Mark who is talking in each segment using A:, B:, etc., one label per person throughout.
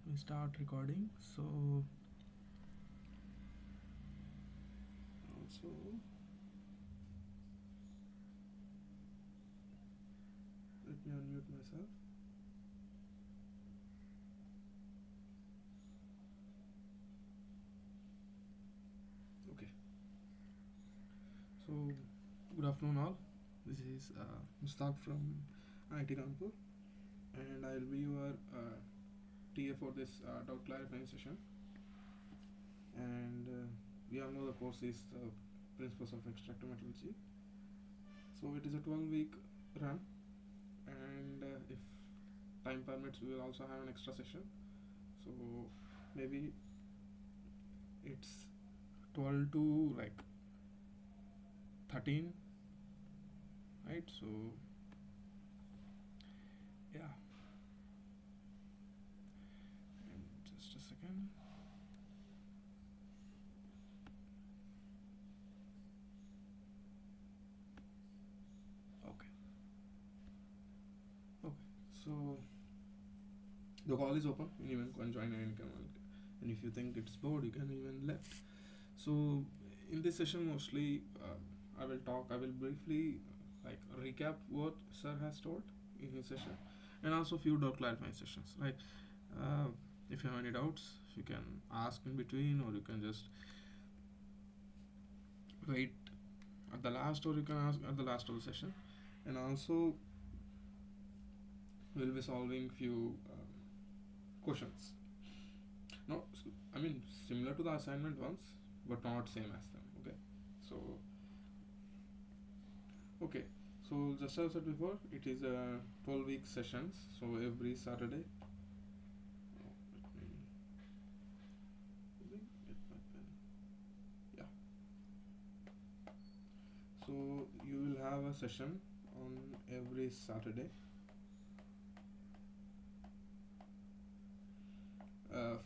A: we start recording. So also let me unmute myself. Okay. So good afternoon all. This is Mustaq from IT Kanpur, and I'll be your TA for this doubt clarifying session. And we all know the course is the Principles of Extractive Metallurgy. So it is a 12-week run, and if time permits, we will also have an extra session. So maybe it's 12 to like 13, right? So yeah, and just a second. Okay, so the call is open. Anyone can join, and if you think it's bored, you can even left. So in this session, mostly I will briefly like recap what sir has told in his session, and also few doubt clarifying sessions. Like uh, if you have any doubts, you can ask in between, or you can just wait at the last, or you can ask at the last of the session. And also we'll be solving few questions. No, I mean similar to the assignment ones, but not same as them. Okay, so okay, so just as I said before, it is a 12-week sessions. So every Saturday. Let me get my pen. Yeah. So you will have a session on every Saturday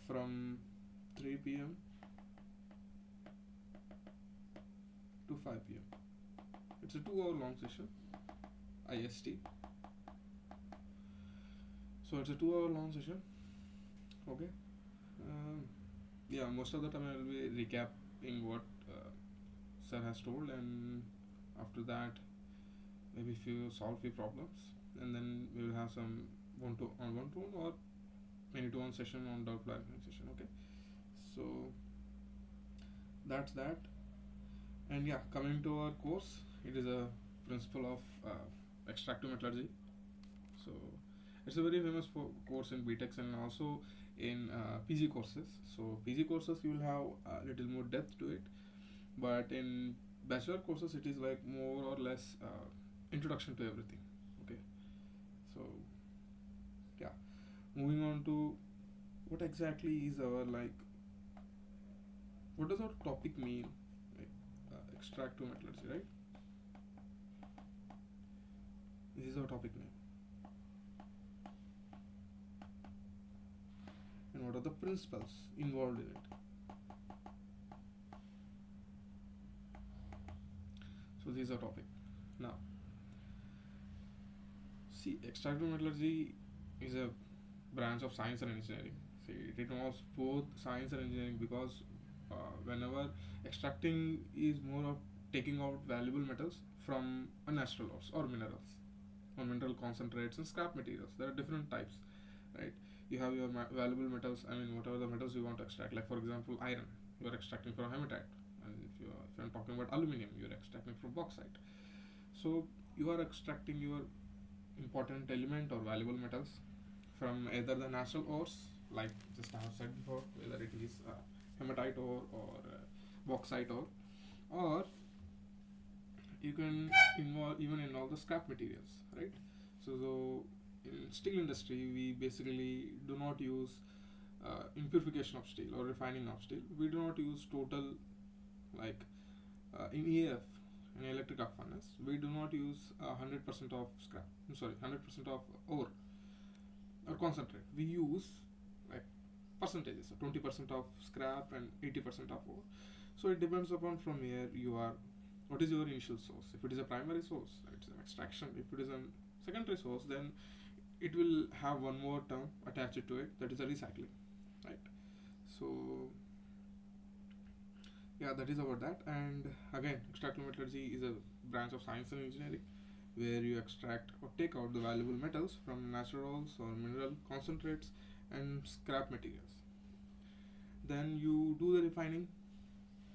A: from 3 p.m. to 5 p.m. It's a 2-hour long session, IST. So it's a 2-hour long session. Okay. Yeah, most of the time I will be recapping what sir has told, and after that maybe few solve few problems, and then we will have some one-to-one or many-to-one session on doubt clarifying session. Okay. So that's that. And yeah, coming to our course, it is a principle of extractive metallurgy. So it's a very famous course in BTECs and also in PG courses. So PG courses you will have a little more depth to it, but in bachelor courses it is like more or less introduction to everything. Okay. So yeah, moving on to what exactly is our like, what does our topic mean? Like extractive metallurgy, right? This is our topic name. And what are the principles involved in it? So this is our topic. Now, see, extractive metallurgy is a branch of science and engineering. See, it involves both science and engineering because whenever extracting is more of taking out valuable metals from a natural ores or minerals, or mineral concentrates and scrap materials. There are different types, right? You have your valuable metals. I mean, whatever the metals you want to extract. Like for example, iron. You are extracting from hematite, and if I'm talking about aluminium, you are extracting from bauxite. So you are extracting your important element or valuable metals from either the natural ores, like just I have said before, whether it is hematite ore or bauxite ore, or you can even involve the scrap materials, right? So in steel industry, we basically do not use impurification of steel or refining of steel. We do not use total, like in EAF, in electric arc furnace, we do not use 100% of scrap. I'm sorry, 100% of ore or concentrate. We use like percentages, so 20% of scrap and 80% of ore. So it depends upon from where you are, what is your initial source. If it is a primary source, it's an extraction. If it is a secondary source, then it will have one more term attached to it, that is a recycling. right? So yeah, that is about that. And again, extractive metallurgy is a branch of science and engineering where you extract or take out the valuable metals from naturals or mineral concentrates and scrap materials. Then you do the refining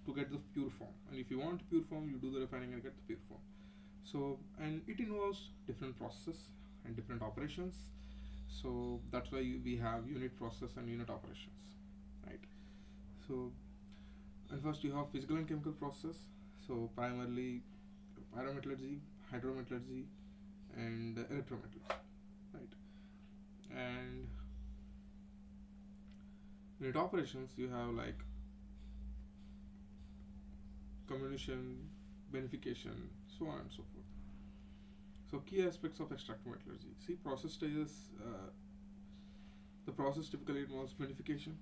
A: to get the pure form, and if you want pure form, you do the refining and get the pure form. So, and it involves different processes and different operations. So that's why we have unit process and unit operations, right? So, and first you have physical and chemical process. So primarily pyrometallurgy, hydrometallurgy, and electrometallurgy, right? And unit operations, you have like comminution, beneficiation, so on and so forth. So key aspects of extractive metallurgy. See, process stages. The process typically involves beneficiation,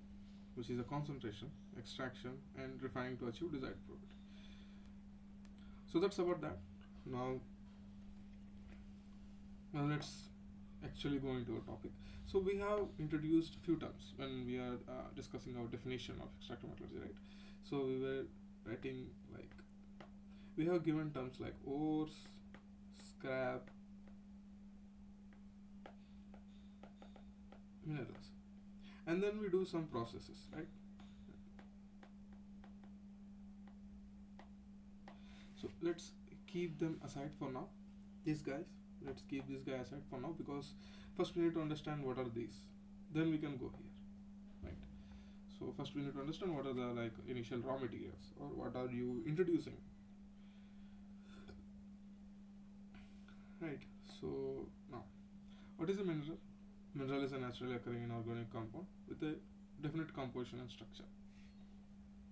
A: which is a concentration, extraction, and refining to achieve desired product. So that's about that. Now, now let's actually go into a topic. So we have introduced few terms when we are discussing our definition of extractive metallurgy, right? So we were writing like we have given terms like ores, scrap, minerals, and then we do some processes, right? So let's keep them aside for now. These guys, let's keep this guy aside for now because first we need to understand what are these. Then we can go here, right? So first we need to understand what are the like initial raw materials or what are you introducing, right? So now, what is a mineral? Mineral is a naturally occurring inorganic compound with a definite composition and structure,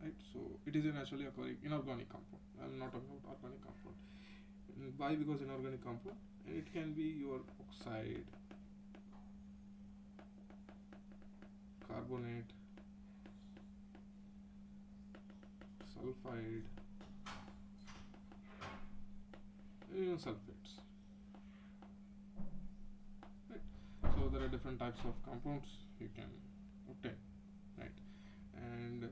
A: right? So it is a naturally occurring inorganic compound. I'm not talking about organic compound. Why? Because inorganic compound, and it can be your oxide, carbonate, sulfide, and even sulfates. Right. So there are different types of compounds you can obtain, right? And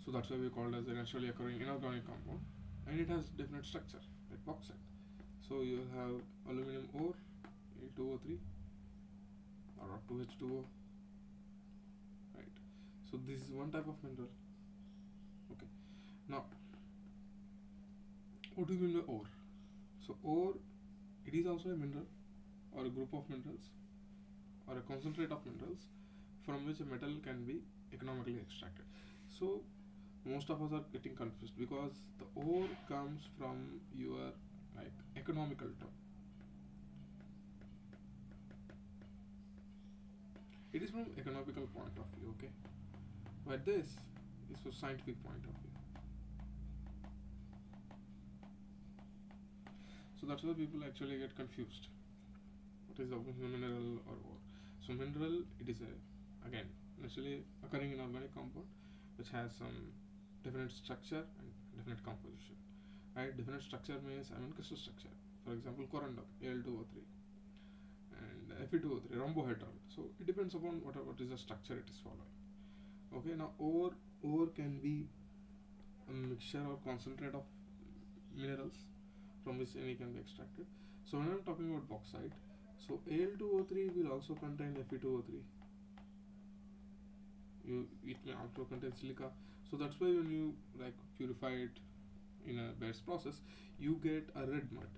A: so that's why we call it as a naturally occurring inorganic compound, and it has different structure, like bauxite. So you have aluminum ore, A2O3 or 2H2O, right? So this is one type of mineral. Okay. Now, what do you mean by ore? So ore, it is also a mineral or a group of minerals or a concentrate of minerals from which a metal can be economically extracted. So most of us are getting confused because the ore comes from your like economical term. It is from economical point of view, okay? But this is from scientific point of view. So that's why people actually get confused. What is a mineral or ore? So mineral, it is a again naturally occurring inorganic compound which has some definite structure and definite composition. Right? Definite structure means amine crystal structure. For example, corundum, Al2O3, and Fe2O3, rhombohedral. So it depends upon what is the structure it is following. Okay, now ore can be a mixture or concentrate of minerals from which any can be extracted. So when I'm talking about bauxite, so Al2O3 will also contain Fe2O3. It may also contain silica. So that's why when you like purify it in a best process, you get a red mud,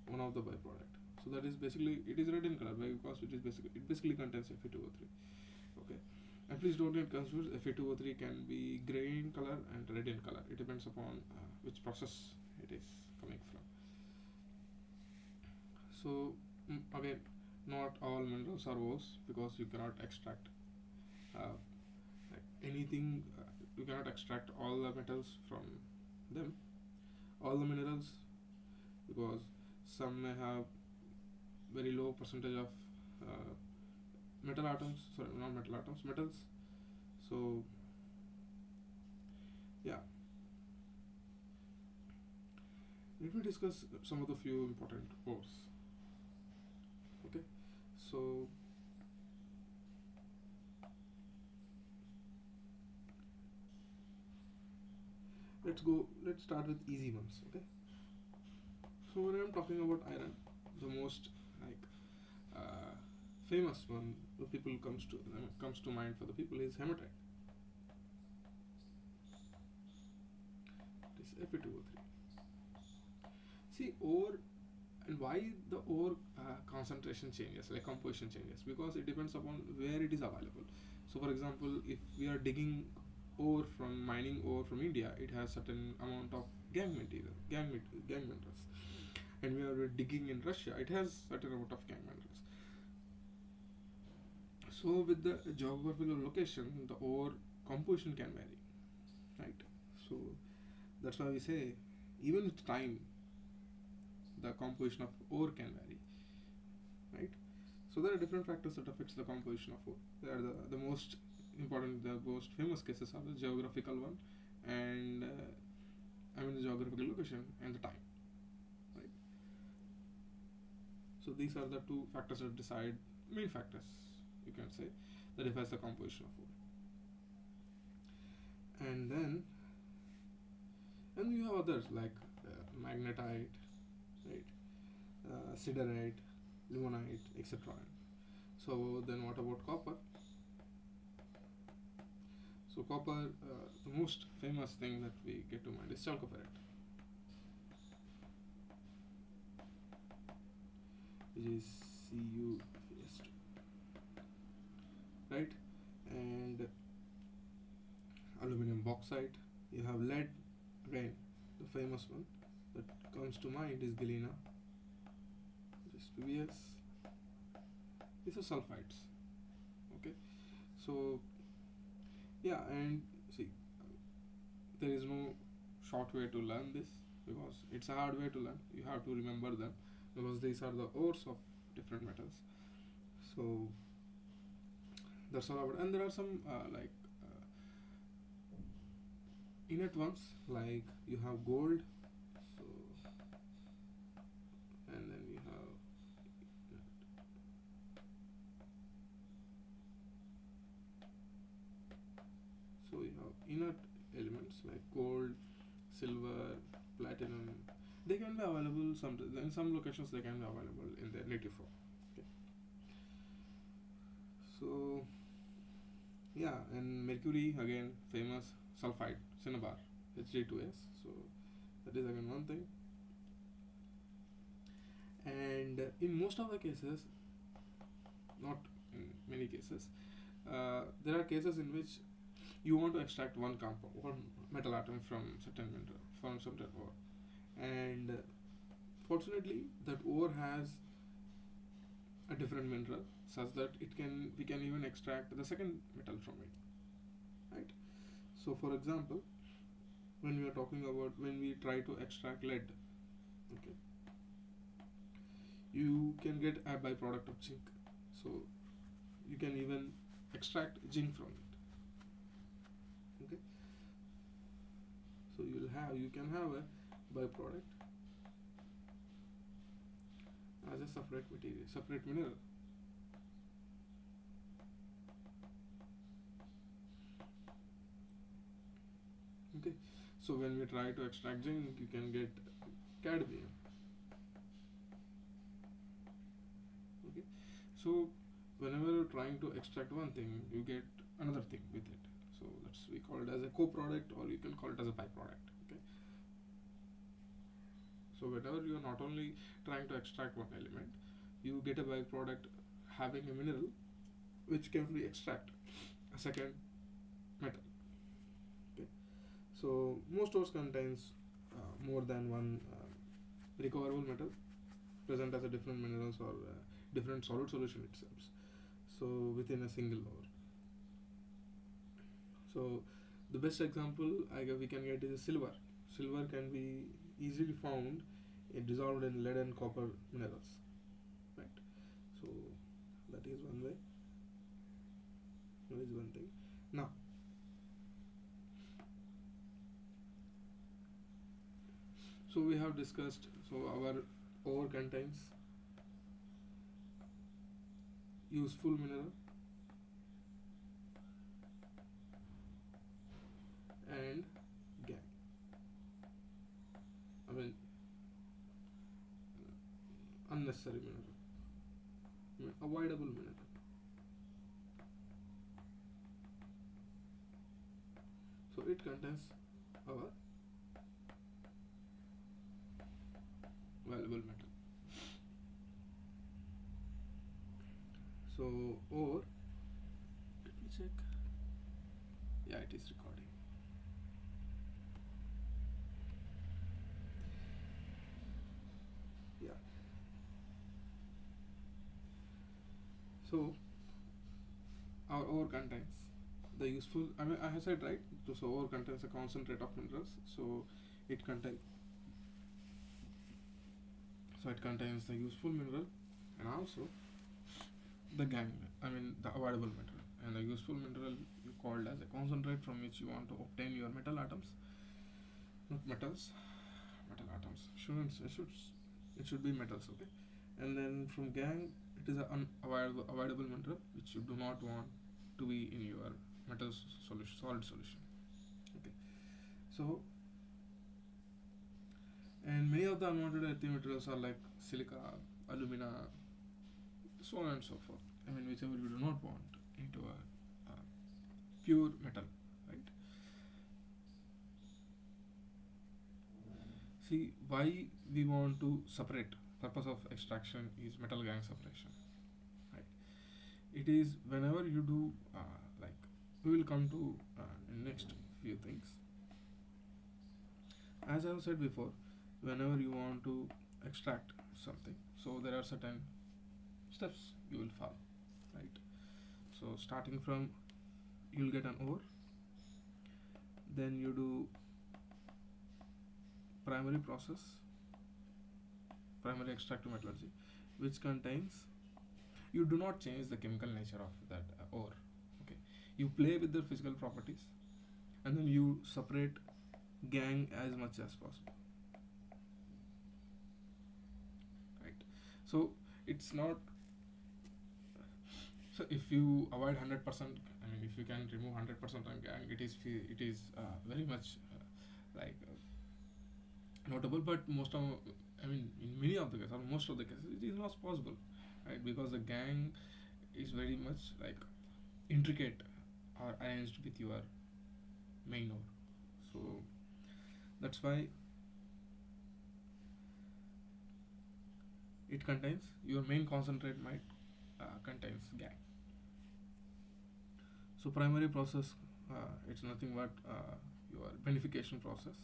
A: one of the byproduct. So that is basically it is red in color because it basically contains Fe2O3. Okay, and please don't get confused. Fe2O3 can be gray in color and red in color. It depends upon which process it is coming from. So again, not all minerals are ores because you cannot extract uh, anything. You cannot extract all the metals from them, all the minerals, because some may have very low percentage of metal atoms. Sorry, not metal atoms, metals. So yeah, let me discuss some of the few important ores. Okay, so let's start with easy ones. Okay, so when I'm talking about iron, the most like uh, famous one the people comes to mind for the people is hematite. It is Fe2O3. See, ore, and why the ore concentration changes, like composition changes, because it depends upon where it is available. So for example, if we are digging ore from mining ore from India, it has certain amount of gang minerals, and we are digging in Russia, it has certain amount of gang minerals. So with the geographical location, the ore composition can vary, right? So that's why we say even with time, the composition of ore can vary, right? So there are different factors that affects the composition of ore. They are the most important, the most famous cases are the geographical one, and the geographical location and the time, right? So these are the two factors that decide, main factors, you can say, that defines the composition of ore. And you have others like magnetite, right? Siderite, limonite, etc. So then what about copper? So copper, the most famous thing that we get to mind is chalcopyrite, which is CuS2, right? And aluminum bauxite. You have lead, again, the famous one that comes to mind is galena, which is PBS. These are sulfides. Okay, so yeah, and see, there is no short way to learn this because it's a hard way to learn. You have to remember them because these are the ores of different metals. So that's all about. And there are some innate ones, like you have gold. So and then you have inert elements like gold, silver, platinum. They can be available in some locations. They can be available in their native form. Okay. So yeah, and mercury, again, famous sulfide, cinnabar, Hg2s. So that is again one thing. And in most of the cases, not in many cases, there are cases in which you want to extract one metal atom from certain mineral, from certain ore, and fortunately that ore has a different mineral such that we can even extract the second metal from it, right? So for example, when we try to extract lead, okay, you can get a byproduct of zinc, so you can even extract zinc from it. Okay, so you can have a byproduct as a separate mineral. Okay, so when we try to extract zinc, you can get cadmium. Okay, so whenever you're trying to extract one thing, you get another thing with it. So we call it as a co-product, or you can call it as a byproduct. Okay, so whenever you are not only trying to extract one element, you get a byproduct having a mineral which can be extract a second metal. Okay, so most ores contains more than one recoverable metal present as a different minerals or different solid solution itself. So within a single ore. So the best example we can get is silver. Silver can be easily found dissolved in lead and copper minerals, right? So that is one way. That is one thing. Now, so we have discussed. So our ore contains useful mineral and gang. unnecessary mineral, avoidable mineral. So it contains our valuable metal. So ore, let me check. Yeah, it is recording. Yeah. So our ore contains the useful. I mean, I have said right. So ore contains a concentrate of minerals. So it contains. So it contains the useful mineral and also the gang. I mean the avoidable mineral. And the useful mineral you called as a concentrate from which you want to obtain your metal atoms, not metals, metal atoms. It should be metals, okay. And then from gang, it is an unavoidable mineral which you do not want to be in your metal solution, solid solution. Okay. So, and many of the unwanted earthy materials are like silica, alumina, so on and so forth. I mean, whichever you do not want into a pure metal, right? See, why we want to separate. Purpose of extraction is metal gang separation, right? It is whenever you do like we will come to next few things. As I have said before, whenever you want to extract something, so there are certain steps you will follow, right? So starting from, you'll get an ore, then you do primary process, primary extractive metallurgy, which contains, you do not change the chemical nature of that ore, okay. You play with the physical properties and then you separate gang as much as possible, right? So it's not, so if you avoid 100%, I mean if you can remove 100% on gang, it is very much like notable, but most of, I mean in many of the cases or most of the cases it is not possible, right? Because the gang is very much like intricate or arranged with your main ore. So that's why it contains, your main concentrate might contains gang. So primary process, it's nothing but your beneficiation process,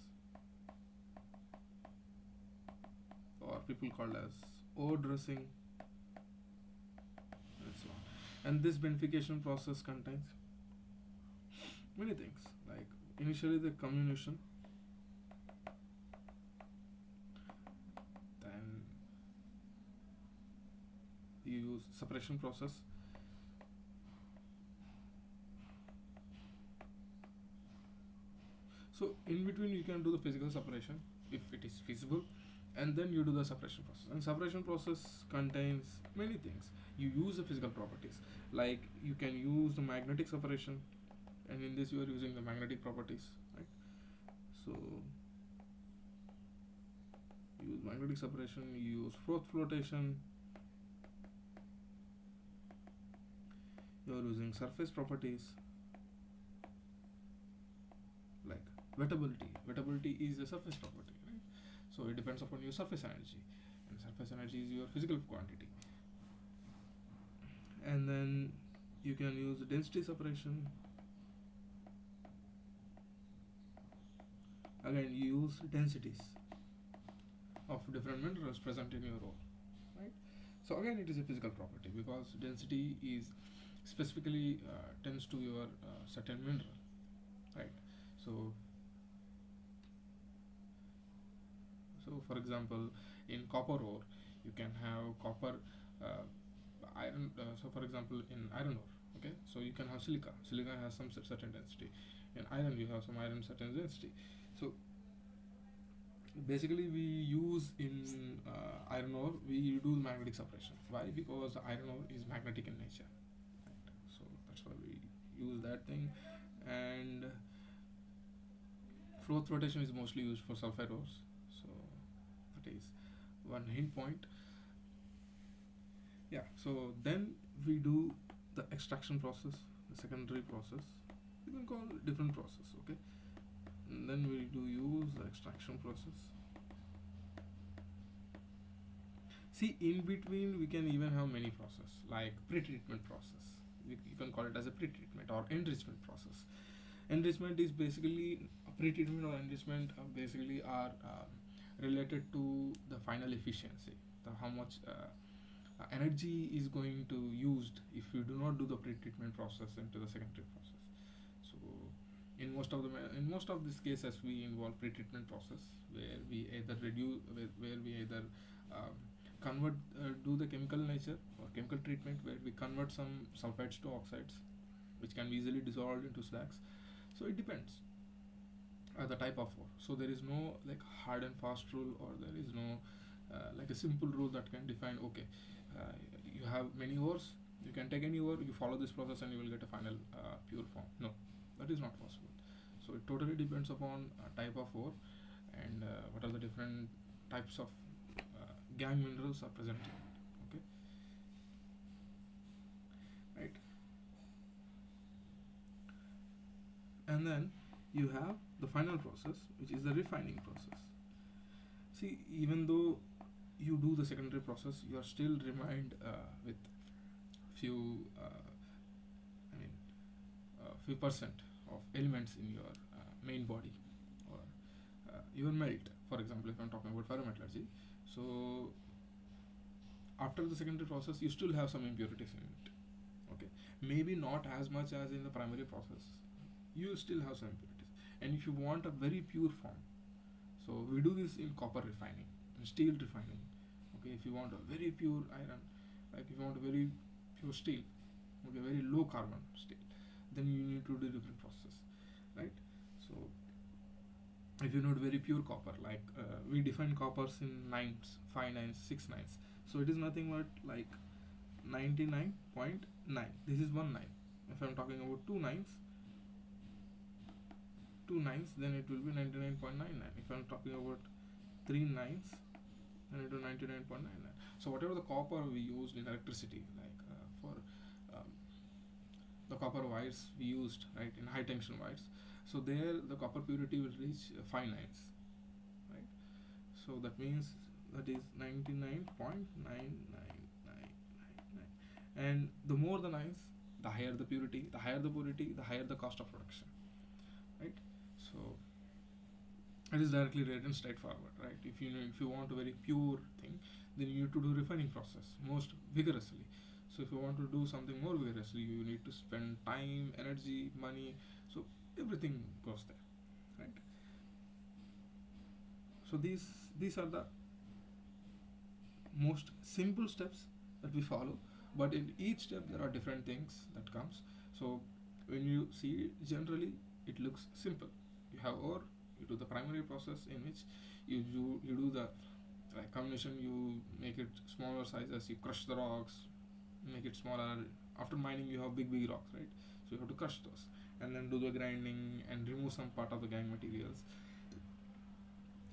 A: or people called as ore dressing and so on. And this beneficiation process contains many things, like initially the comminution, then you use separation process, so in between you can do the physical separation if it is feasible, and then you do the separation process. And separation process contains many things. You use the physical properties, like you can use the magnetic separation, and in this you are using the magnetic properties, right? So you use magnetic separation, you use froth flotation, you are using surface properties like wettability. Wettability is a surface property, right? So it depends upon your surface energy, and surface energy is your physical quantity. And then you can use density separation. Again, you use densities of different minerals present in your ore, right? So again, it is a physical property because density is specifically tends to your certain mineral, right? So for example, in copper ore, you can have copper, iron. So for example, in iron ore, okay, so you can have silica. Silica has some certain density. In iron, you have some iron certain density. So basically, we use in iron ore, we do magnetic separation. Why? Because iron ore is magnetic in nature, right? So that's why we use that thing. And froth flotation is mostly used for sulfide ores. So that is one hint point. Yeah, so then we do the extraction process, the secondary process. You can call it different process, okay? And then we do use the extraction process. See, in between we can even have many process like pre-treatment process. You can call it as a pre-treatment or enrichment process. Enrichment is basically pre-treatment or enrichment basically are related to the final efficiency, the how much energy is going to used if you do not do the pre-treatment process into the secondary process. So in most of these cases we involve pre-treatment process where we either reduce where we either um, convert do the chemical nature or chemical treatment where we convert some sulfides to oxides which can be easily dissolved into slags. So it depends the type of ore. So there is no like hard and fast rule, or there is no like a simple rule that can define okay, you have many ores, you can take any ore, you follow this process and you will get a final pure form. No, that is not possible. So it totally depends upon type of ore and what are the different types of gangue minerals are present in it. Okay, right. And then you have the final process, which is the refining process. See, even though you do the secondary process, you are still remained with few, I mean, few percent of elements in your main body or your melt. For example, if I'm talking about pyrometallurgy, so after the secondary process, you still have some impurities in it. Okay, maybe not as much as in the primary process. You still have some impurities, and if you want a very pure form, so we do this in copper refining, in steel refining. Okay, if you want a very pure iron, like if you want a very pure steel, okay, very low carbon steel, then you need to do different process, right? So if you need very pure copper, like we define coppers in nines, 5 nines, 6 nines. So it is nothing but like 99.9. This is 1 9. If I'm talking about 2 nines, 2 nines, then it will be 99.99. If I'm talking about 3 nines, then it will be 99.99. So whatever the copper we used in electricity, like for um, the copper wires we used, right, in high tension wires, so there the copper purity will reach 5 nines, right? So that means that is 99.99999. And the more the nines, the higher the purity, the higher the purity, the higher the cost of production, right? So it is directly related and straightforward, right? If you want a very pure thing, then you need to do refining process most vigorously. So if you want to do something more vigorously, you need to spend time, energy, money. So everything goes there, right? So these are the most simple steps that we follow, but in each step there are different things that comes. So when you see it, generally it looks simple. You have ore, you do the primary process in which you do the like combination, you make it smaller sizes, you crush the rocks, make it smaller. After mining you have big rocks, right? So you have to crush those and then do the grinding and remove some part of the gangue materials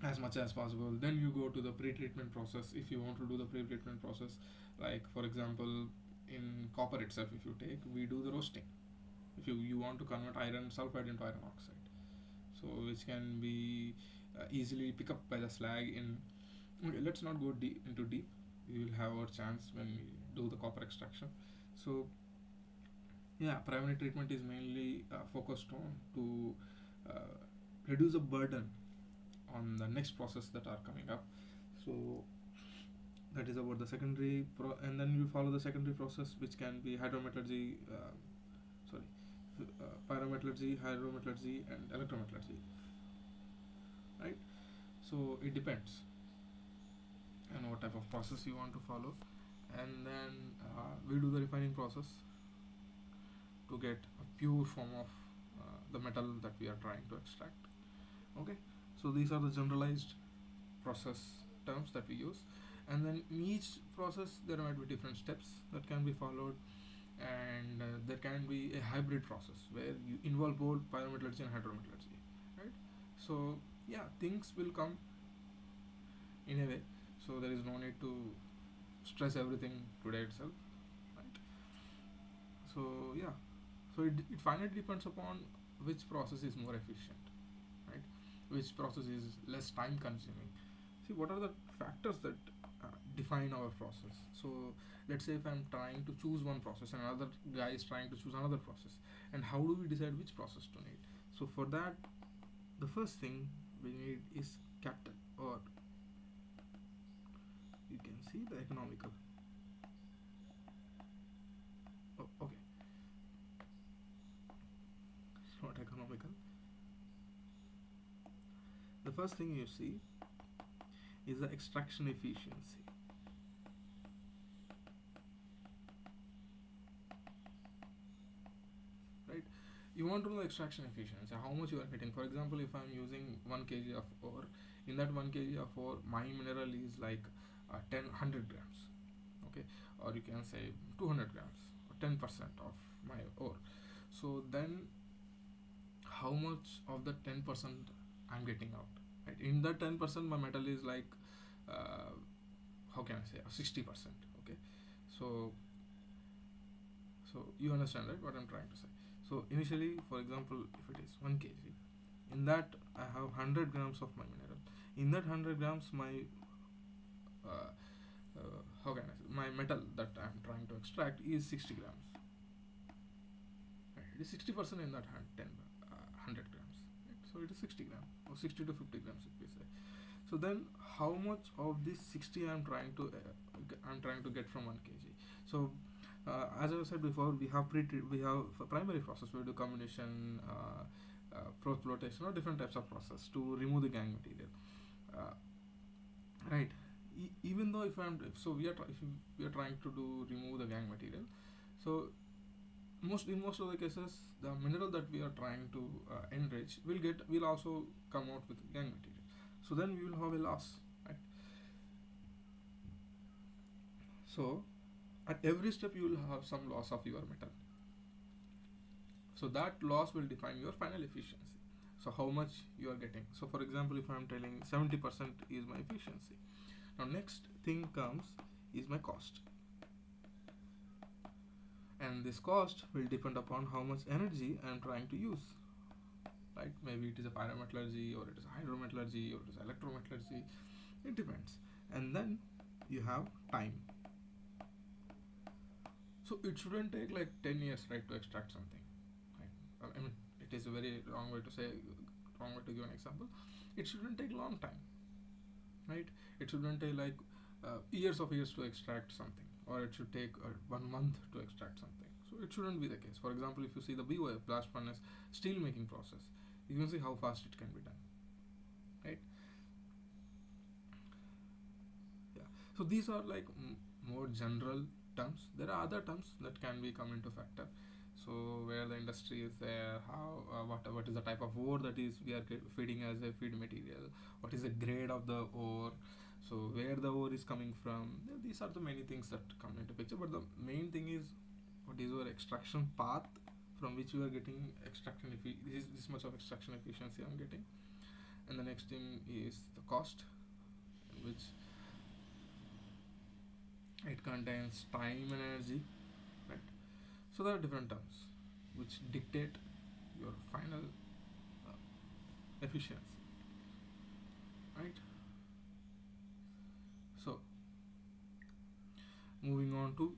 A: as much as possible. Then you go to the pre-treatment process if you want to do the pre-treatment process. Like for example, in copper itself, if you take, we do the roasting. If you want to convert iron sulfide into iron oxide, so which can be easily pick up by the slag in. Okay, let's not go into deep. We will have our chance when we do the copper extraction. So yeah, primary treatment is mainly focused on to uh, reduce the burden on the next process that are coming up. So that is about the secondary and then you follow the secondary process, which can be hydrometallurgy, sorry, pyrometallurgy, hydrometallurgy, and electrometallurgy, right? So it depends on what type of process you want to follow, and then we do the refining process to get a pure form of the metal that we are trying to extract. Okay, so these are the generalized process terms that we use, and then in each process there might be different steps that can be followed, and there can be a hybrid process where you involve both pyrometallurgy and hydrometallurgy, right? So yeah, things will come in a way, so there is no need to stress everything today itself, right? So yeah, so it finally depends upon which process is more efficient, right? Which process is less time consuming. See, what are the factors that define our process? So let's say if I'm trying to choose one process and another guy is trying to choose another process, and how do we decide which process to need? So for that, the first thing we need is capital, or you can see the economical. Oh, okay, it's not economical. The first thing you see is the extraction efficiency, right? You want to know the extraction efficiency, how much you are getting. For example, if I'm using 1 kg of ore, in that 1 kg of ore, my mineral is like 100 grams, okay, or you can say 200 grams, or 10% of my ore. So then, how much of the 10% I'm getting out? Right, in that 10%, my metal is like, uh, how can I say, 60%. Okay, so you understand, right, what I'm trying to say. So initially, for example, if it is 1 kg, in that I have 100 grams of my mineral. In that 100 grams, my uh, how can I say, my metal that I'm trying to extract is 60 grams. Right? It is 60% in that 100 grams. Right? So it is 60 grams, or 60 to 50 grams if we say. So then, how much of this 60 I'm trying to get from 1 kg? So as I said before, we have a primary process. We do combination, flotation, or different types of process to remove the gang material. Uh, right. Even though so if we are trying to remove the gang material, so in most of the cases, the mineral that we are trying to enrich will also come out with gang material. So then we will have a loss, right? So at every step you will have some loss of your metal. So that loss will define your final efficiency. So how much you are getting. So for example, if I am telling 70% is my efficiency. Now next thing comes is my cost. And this cost will depend upon how much energy I am trying to use. Right? Maybe it is a pyrometallurgy, or it is hydrometallurgy, or it is electrometallurgy. It depends. And then you have time. So it shouldn't take like 10 years, right, to extract something. Right? I mean, it is a very wrong way to give an example. It shouldn't take long time, right? It shouldn't take like years of years to extract something, or it should take 1 month to extract something. So it shouldn't be the case. For example, if you see the BOF, blast furnace steel making process, you can see how fast it can be done, right? Yeah. So these are like more general terms. There are other terms that can be come into factor. So where the industry is there, how what is the type of ore that is we are feeding as a feed material, what is the grade of the ore, so where the ore is coming from. These are the many things that come into picture, but the main thing is what is your extraction path from which you are getting this much of extraction efficiency I'm getting. And the next thing is the cost, which it contains time and energy, right? So there are different terms which dictate your final efficiency, right? So moving on to,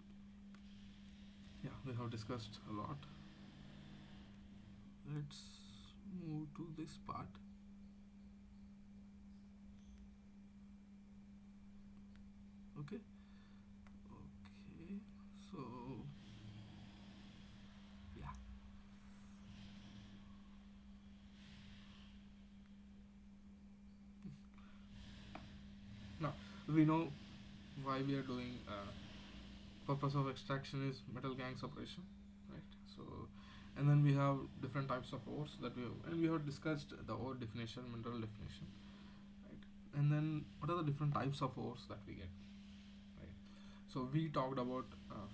A: yeah, we have discussed a lot. Let's move to this part. Okay. Okay. So yeah. Now we know why we are doing. Purpose of extraction is metal gang separation, right? So, and then we have different types of ores that we have discussed the ore definition, mineral definition, right? And then what are the different types of ores that we get, right? So we talked about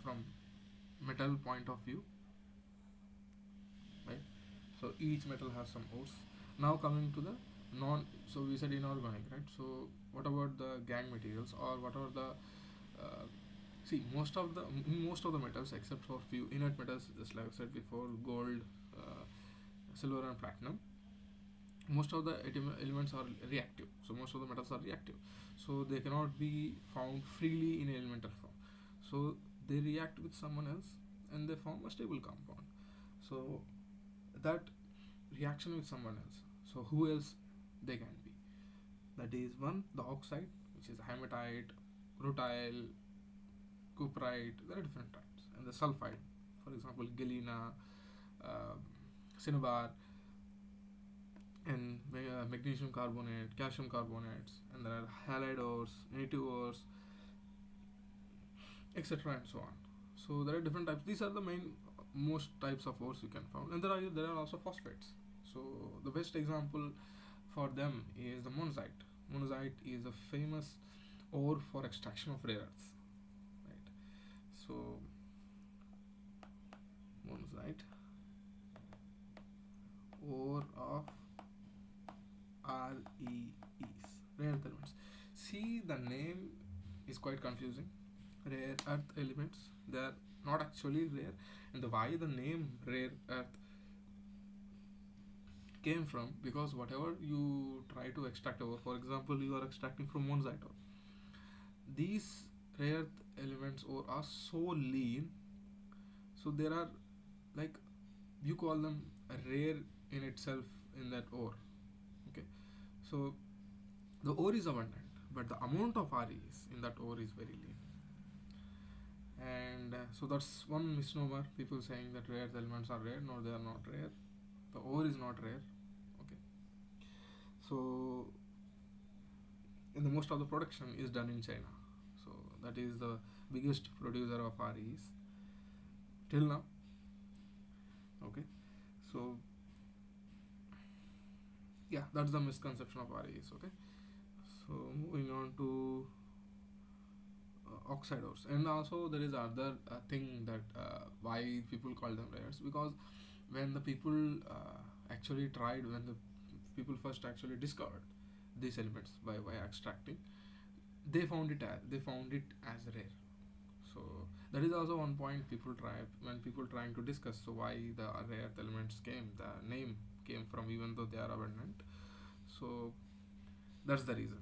A: from metal point of view, right? So each metal has some ores. Now coming to the non, so we said inorganic, right? So what about the gang materials, or what are the See, most of the metals, except for few inert metals, just like I said before, gold, uh, silver, and platinum, most of the elements are reactive. So most of the metals are reactive. So they cannot be found freely in elemental form. So they react with someone else, and they form a stable compound. So that reaction with someone else. So who else they can be? That is one, the oxide, which is hematite, rutile, cuprite. There are different types, and the sulfide, for example, galena, uh, cinnabar, and magnesium carbonate, calcium carbonates, and there are halide ores, native ores, etc., and so on. So there are different types. These are the main most types of ores you can find, and there are also phosphates. So the best example for them is the monazite. Monazite is a famous ore for extraction of rare earths, right? So monazite, ore of REEs, rare earth elements. See, the name is quite confusing. Rare earth elements, they are not actually rare, and why the name rare earth came from, because whatever you try to extract over, for example, you are extracting from monazite ore, these rare earth elements ore are so lean, so there are, like, you call them rare in itself in that ore. Okay, so the ore is abundant, but the amount of REs in that ore is very lean. And so that's one misnomer. People saying that rare elements are rare. No, they are not rare. The ore is not rare. Okay. So, and the most of the production is done in China. So that is the biggest producer of REs till now. Okay. So yeah, that's the misconception of REs. Okay. So moving on to oxide ores, and also there is other thing that why people call them rares, because when the people actually tried, when the people first actually discovered these elements by extracting, they found it as rare. So that is also one point people try, when people trying to discuss, so why the rare elements came, the name came from, even though they are abundant. So that's the reason.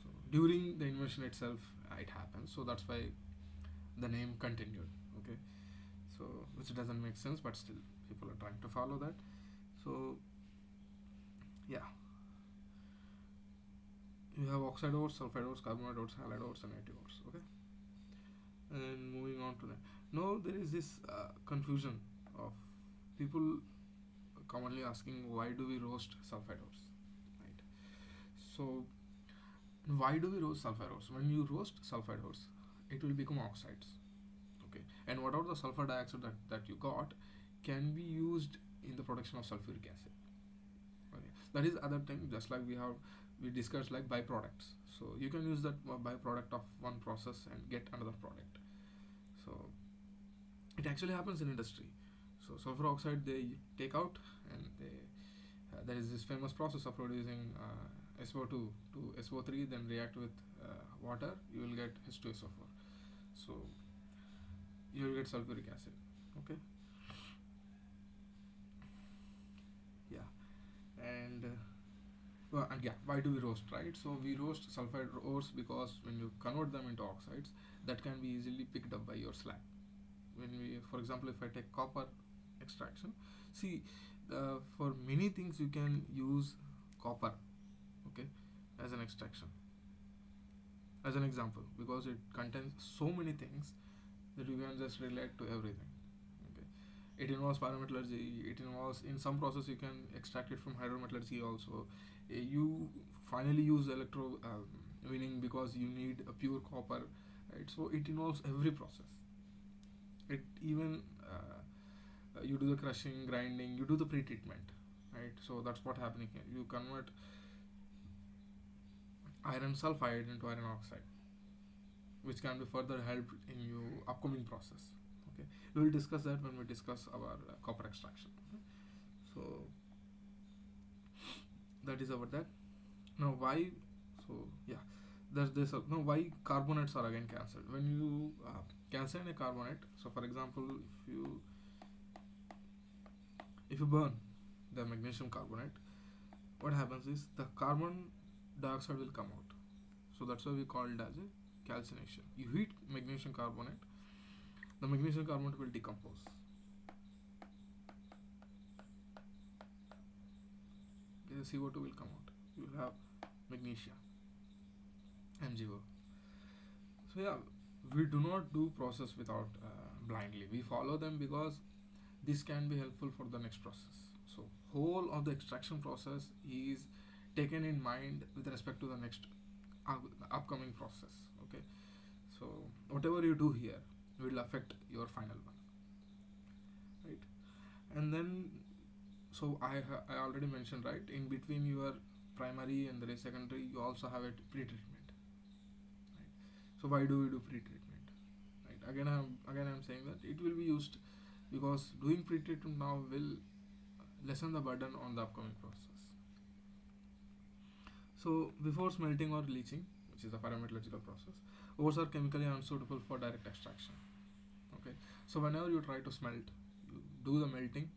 A: So during the invention itself, it happens. So that's why the name continued. Okay, so which doesn't make sense, but still people are trying to follow that. So yeah, you have oxide ores, sulfide ores, carbonate ores, halide ores, and native ores. Okay, and moving on to that. Now there is this confusion of people commonly asking, why do we roast sulfide ores, right? So why do we roast sulfide ores? When you roast sulfide ores, it will become oxides. Okay, and whatever the sulfur dioxide that you got can be used in the production of sulfuric acid. Okay, that is other thing, just like we discussed, like byproducts. So you can use that byproduct of one process and get another product. So it actually happens in industry. So sulfur oxide they take out, and there is this famous process of producing SO2 to SO3, then react with water, you will get H2SO4. So you will get sulfuric acid. Okay, yeah, and and yeah, why do we roast, right? So we roast sulfide ores because when you convert them into oxides, that can be easily picked up by your slag. When we, for example, if I take copper extraction, see, for many things you can use copper, okay, as an extraction, as an example, because it contains so many things that you can just relate to everything. Okay, it involves pyrometallurgy, it involves, in some process you can extract it from hydrometallurgy also. You finally use electro winning because you need a pure copper, right? So it involves every process. It even you do the crushing, grinding, you do the pre-treatment, right? So that's what happening here. You convert iron sulfide into iron oxide, which can be further helped in your upcoming process. Okay, we will discuss that when we discuss our copper extraction. Okay? So that is about that. Now why? So yeah, there's this no, why carbonates are again cancelled when you calcine a carbonate. So for example, if you burn the magnesium carbonate, what happens is the carbon dioxide will come out. So that's why we call it as a calcination. You heat magnesium carbonate, the magnesium carbonate will decompose. Okay, the CO2 will come out. You will have magnesia, MgO. So yeah, we do not do process without blindly. We follow them because this can be helpful for the next process. So whole of the extraction process is taken in mind with respect to the next upcoming process. Okay, so whatever you do here will affect your final one, right? And then, so I already mentioned, right, in between your primary and the secondary you also have a pre-treatment, right? So why do we do pre-treatment, right? Again I'm saying that it will be used because doing pre-treatment now will lessen the burden on the upcoming process. So before smelting or leaching, which is a pyrometallurgical process, ores are chemically unsuitable for direct extraction. Okay, so whenever you try to smelt, you do the melting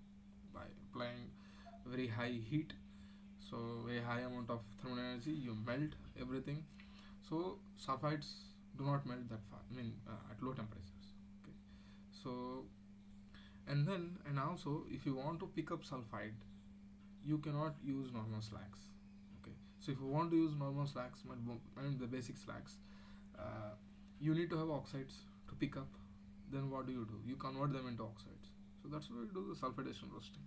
A: by applying very high heat, so very high amount of thermal energy, you melt everything. So sulfides do not melt that far, at low temperatures. Okay, so and also if you want to pick up sulfide, you cannot use normal slags. Okay, so if you want to use normal slags, the basic slags, you need to have oxides to pick up. Then what do? You convert them into oxides. So that's why we do the sulfidation roasting.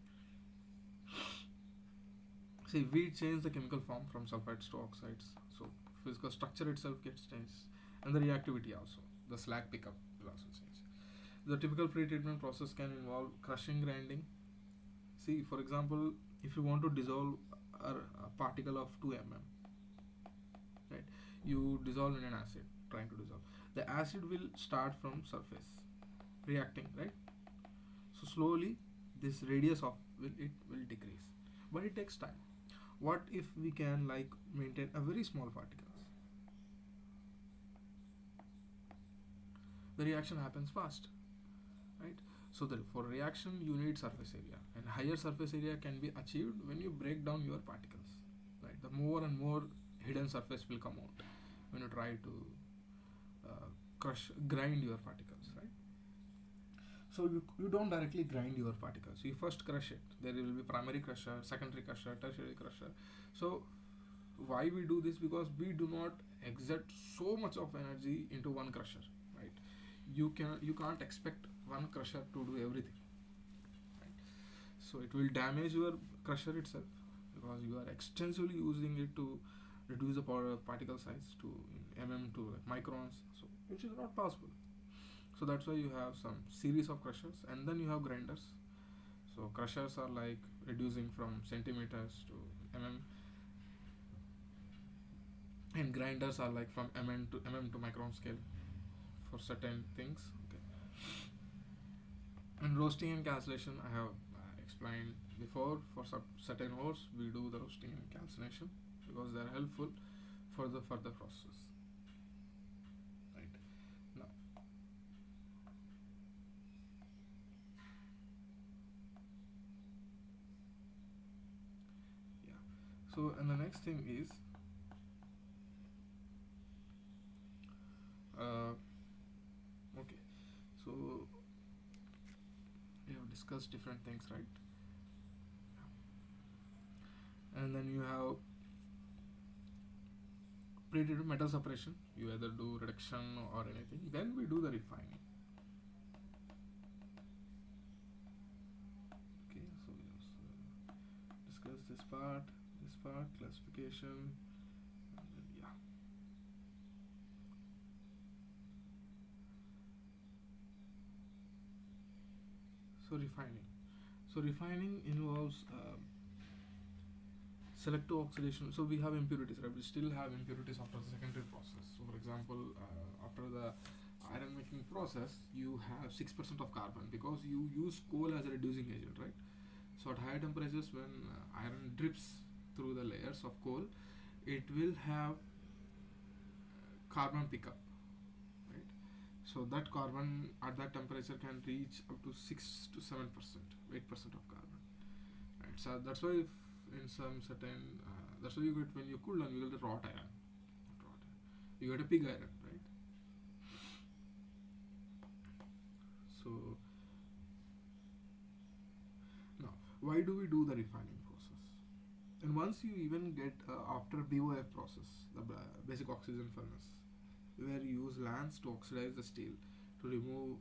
A: See, we change the chemical form from sulfides to oxides, so physical structure itself gets changed, and the reactivity also, the slag pickup will also change. The typical pre-treatment process can involve crushing, grinding. See, for example, if you want to dissolve a particle of 2 mm, right, you dissolve in an acid, trying to dissolve. The acid will start from surface, reacting, right? So slowly, this radius of it will decrease, but it takes time. What if we can maintain a very small particles? The reaction happens fast, right? So for reaction you need surface area, and higher surface area can be achieved when you break down your particles, right? The more and more hidden surface will come out when you try to grind your particles, right? So you don't directly grind your particles, you first crush it. There will be primary crusher, secondary crusher, tertiary crusher. So why we do this? Because we do not exert so much of energy into one crusher, right? You can't expect one crusher to do everything, right? So it will damage your crusher itself, because you are extensively using it to reduce the particle size to to microns, so which is not possible. So that's why you have some series of crushers, and then you have grinders. So crushers are reducing from centimeters to and grinders are from to micron scale for certain things. Okay, and roasting and calcination I have explained before. For certain ores we do the roasting and calcination because they are helpful for the further process, right? Now, yeah, so and the next thing is okay, so we have discussed different things, right? And then you have pre-treated metal separation. You either do reduction or anything. Then we do the refining. Okay, so we have discussed this part, classification, and then yeah. So refining. So refining involves selective oxidation. So we have impurities, right? We still have impurities after the secondary process. So for example, after the iron making process, you have 6% of carbon because you use coal as a reducing agent, right? So at higher temperatures, when iron drips through the layers of coal, it will have carbon pickup, right? So that carbon at that temperature can reach up to 6 to 7%, 8% of carbon, right? So that's why if in some certain that's why you get when you cool down you get the wrought iron, you get a pig iron, right? So now why do we do the refining process? And once you even get after BOF process, the basic oxygen furnace, where you use lands to oxidize the steel to remove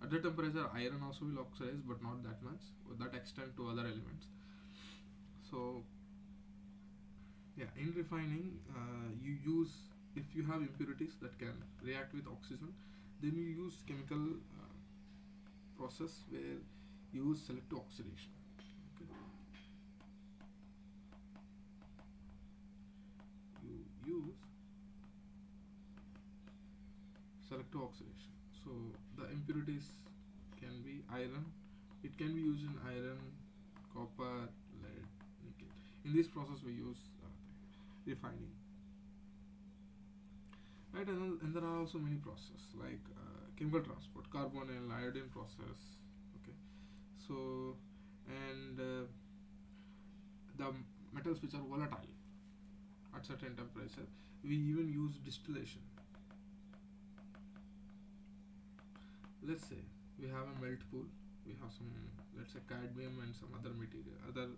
A: at that temperature iron also will oxidize, but not that much, or that extent to other elements. So yeah, in refining you use, if you have impurities that can react with oxygen, then you use chemical process where you use selective oxidation. Okay, you use selective oxidation. So the impurities can be iron, it can be used in iron, copper, lead, nickel. In this process we use refining, right? And there are also many processes like chemical transport, carbon and iodine process. Okay, so and the metals which are volatile at certain temperature, we even use distillation. Let's say we have a melt pool, we have some, let's say, cadmium and some other material, other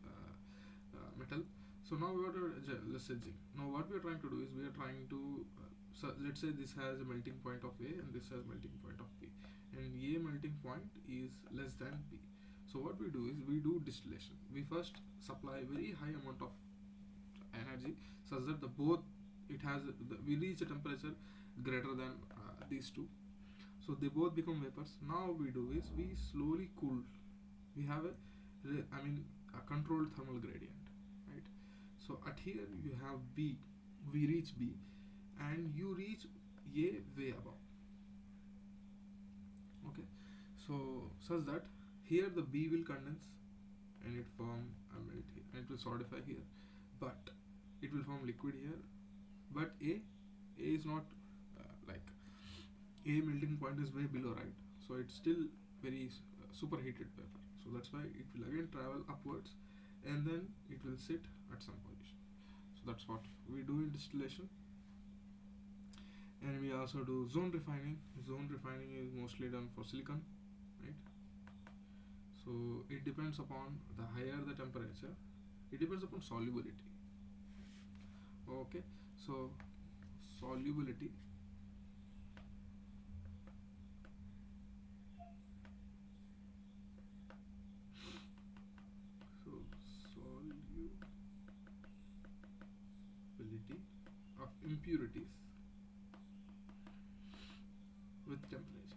A: metal. So now we are let's say zinc. Now what we are trying to do is we are trying to so let's say this has a melting point of A and this has melting point of B, and A melting point is less than B. So what we do is we do distillation. We first supply very high amount of energy such that the both it has we reach a temperature greater than these two, so they both become vapors. Now we do is we slowly cool. We have a a controlled thermal gradient, right? So at here you have B, we reach B, and you reach A way above. Okay, so such that here the B will condense and it form a melt here, and it will solidify here, but it will form liquid here. But A is not like A melting point is way below, right? So it's still very superheated vapor. So that's why it will again travel upwards, and then it will sit at some position. So that's what we do in distillation. And we also do zone refining. Zone refining is mostly done for silicon, right? So it depends upon the higher the temperature, it depends upon solubility. Okay, so solubility. So solubility of impurities with temperature.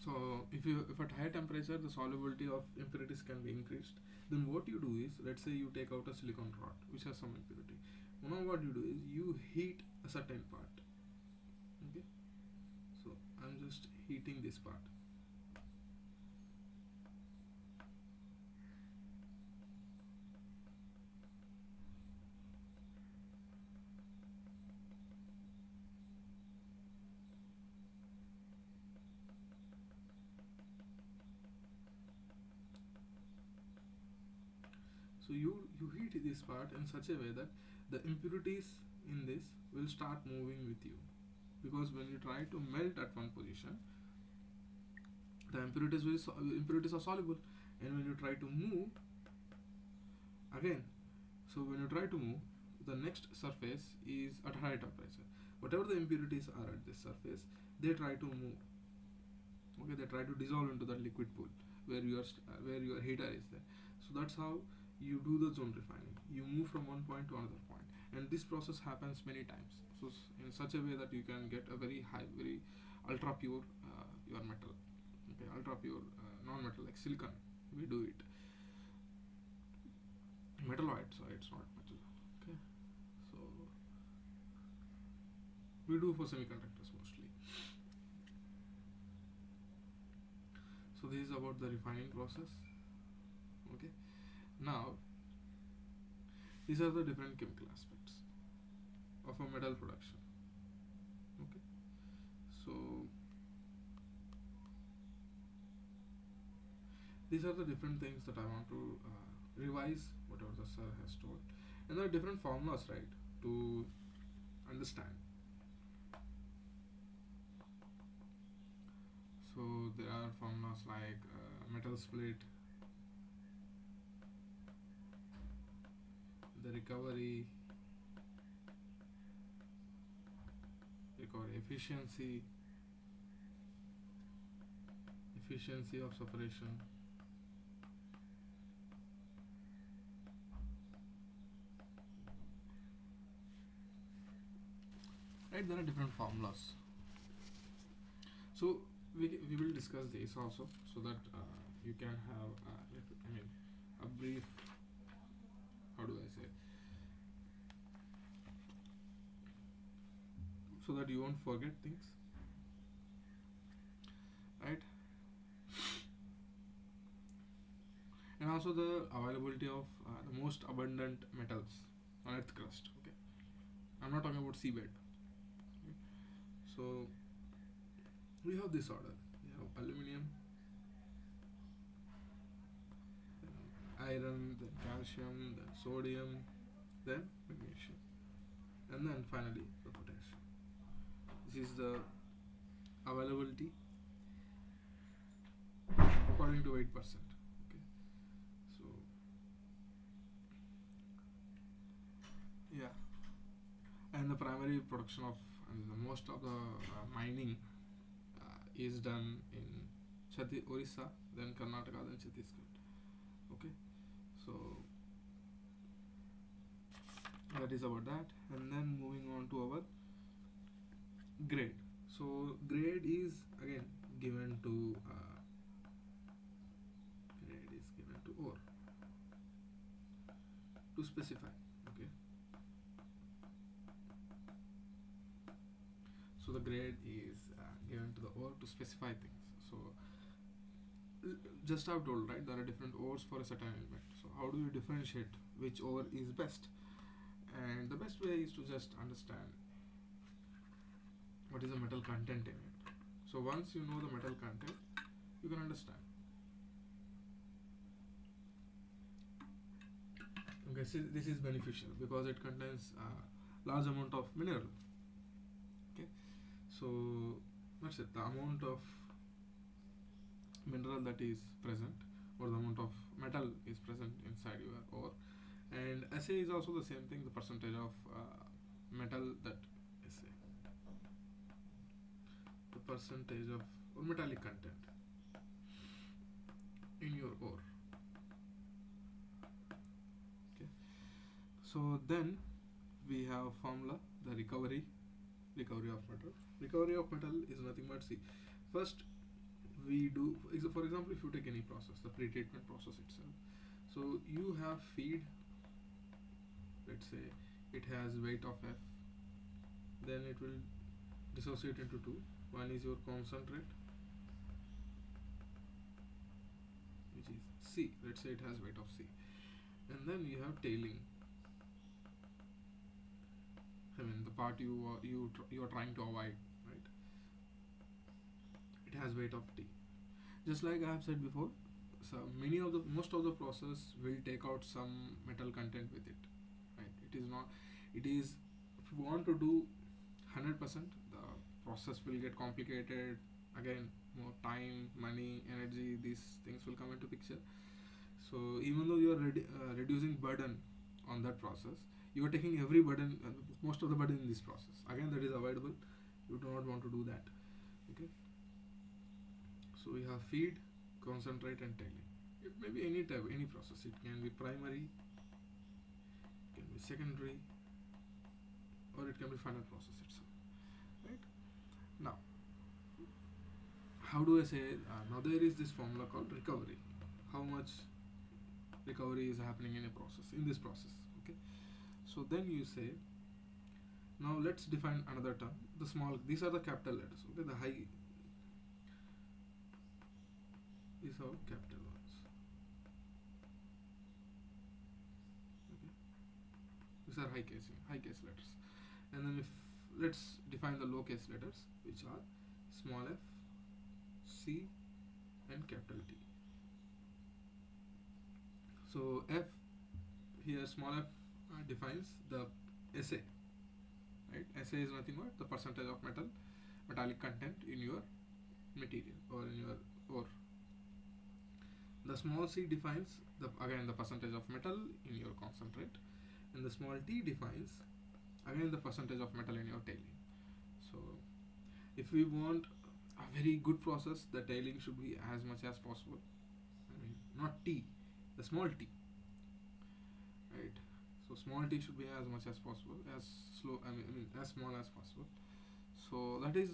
A: So if at high temperature the solubility of impurities can be increased, then what you do is, let's say you take out a silicon rod which has some impurity. Now what you do is you heat a certain part. Okay, so I'm just heating this part. So you heat this part in such a way that the impurities in this will start moving with you, because when you try to melt at one position, the impurities are soluble, and when you try to move again, so when you try to move, the next surface is at high temperature. Whatever the impurities are at this surface, they try to move. Okay, they try to dissolve into that liquid pool where your heater is there. So that's how you do the zone refining. You move from one point to another point, and this process happens many times. So in such a way that you can get a very high, very ultra pure your metal. Okay, ultra pure non-metal like silicon. We do it metalloid, so it's not metal. Okay, so we do for semiconductors mostly. So this is about the refining process. Okay, now These are the different chemical aspects of a metal production. Okay, so these are the different things that I want to revise whatever the sir has told, and there are different formulas, right, to understand. So there are formulas like metal split, the recovery efficiency, efficiency of separation, right? There are different formulas. So we will discuss this also, so that you can have I mean a brief, how do I say, so that you won't forget things, right? And also the availability of the most abundant metals on Earth crust. Okay, I'm not talking about seabed. Okay? So we have this order. We have aluminium, then iron, then calcium, then sodium, then magnesium, and then finally the potassium. This is the availability according to 8%. Okay, so yeah, and the primary production of, and the most of the mining is done in Orissa, then Karnataka, then Chhattisgarh. Okay, so that is about that, and then moving on to our grade. So grade is again given to ore to specify. Okay, so the grade is given to the ore to specify things. So just I've told, right, there are different ores for a certain element. So how do you differentiate which ore is best? And the best way is to just understand what is the metal content in it. So once you know the metal content, you can understand. Okay, so this is beneficial because it contains large amount of mineral. Okay, so that's it. The amount of mineral that is present, or the amount of metal is present inside your ore. And assay is also the same thing, the percentage of metal that assay, the percentage of or metallic content in your ore. Okay, so then we have formula, the recovery of metal. Recovery of metal is nothing but, see, first we do, for example, if you take any process, the pre-treatment process itself. So you have feed, let's say it has weight of F, then it will dissociate into two. One is your concentrate, which is C, let's say it has weight of C, and then you have tailing, I mean the part you are trying to avoid, right? It has weight of T. Just like I have said before, so most of the process will take out some metal content with it, right? It is not, it is, if you want to do 100%, the process will get complicated. Again, more time, money, energy, these things will come into picture. So even though you are reducing burden on that process, you are taking every burden, most of the burden in this process. Again, that is avoidable. You do not want to do that. Okay. So we have feed, concentrate, and tailing. It may be any type, any process. It can be primary, it can be secondary, or it can be final process itself. Right? Now, how do I say? Now there is this formula called recovery. How much recovery is happening in a process, in this process? Okay. So then you say, now let's define another term. The small. These are the capital letters. Okay. The high. These are capital ones. Okay. these are high case letters. And then if let's define the low case letters, which are small f, C, and capital T. So F here, small f defines the SA, right? SA is nothing but the percentage of metallic content in your material or in your ore. The small c defines again the percentage of metal in your concentrate, and the small t defines again the percentage of metal in your tailing. So if we want a very good process, the tailing should be as much as possible. I mean, not t, the small t, right? So small t should be as much as possible, as slow. I mean as small as possible. So that is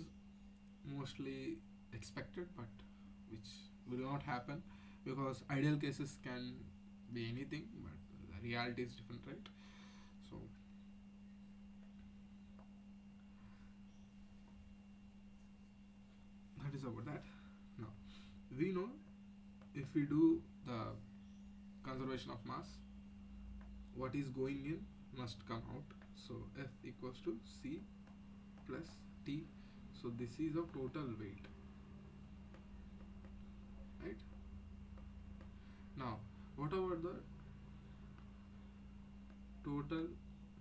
A: mostly expected, but which will not happen, because ideal cases can be anything, but the reality is different, right? So that is about that. Now we know if we do the conservation of mass, what is going in must come out. So F equals to C plus T. So this is a total weight, right? Now what about the total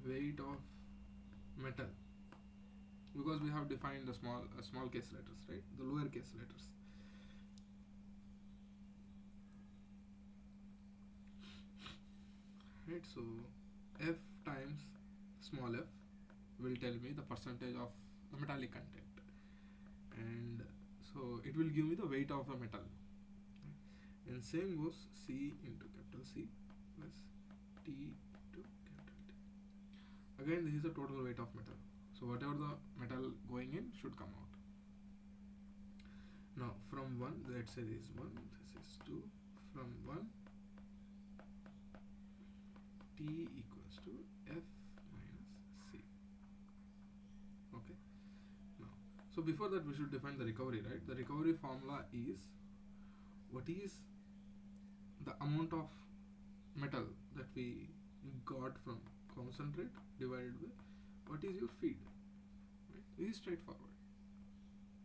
A: weight of metal? Because we have defined the small case letters, right? The lower case letters. Right, so F times small f will tell me the percentage of the metallic content, and so it will give me the weight of the metal, right? And same goes C into capital C plus T into capital T. Again, this is the total weight of metal, so whatever the metal going in should come out. Now from 1, let's say this is 1, this is 2, from 1 T equals to F minus C. Okay. Now, so before that we should define the recovery, right? The recovery formula is what is the amount of metal that we got from concentrate divided by what is your feed, right? This is straightforward,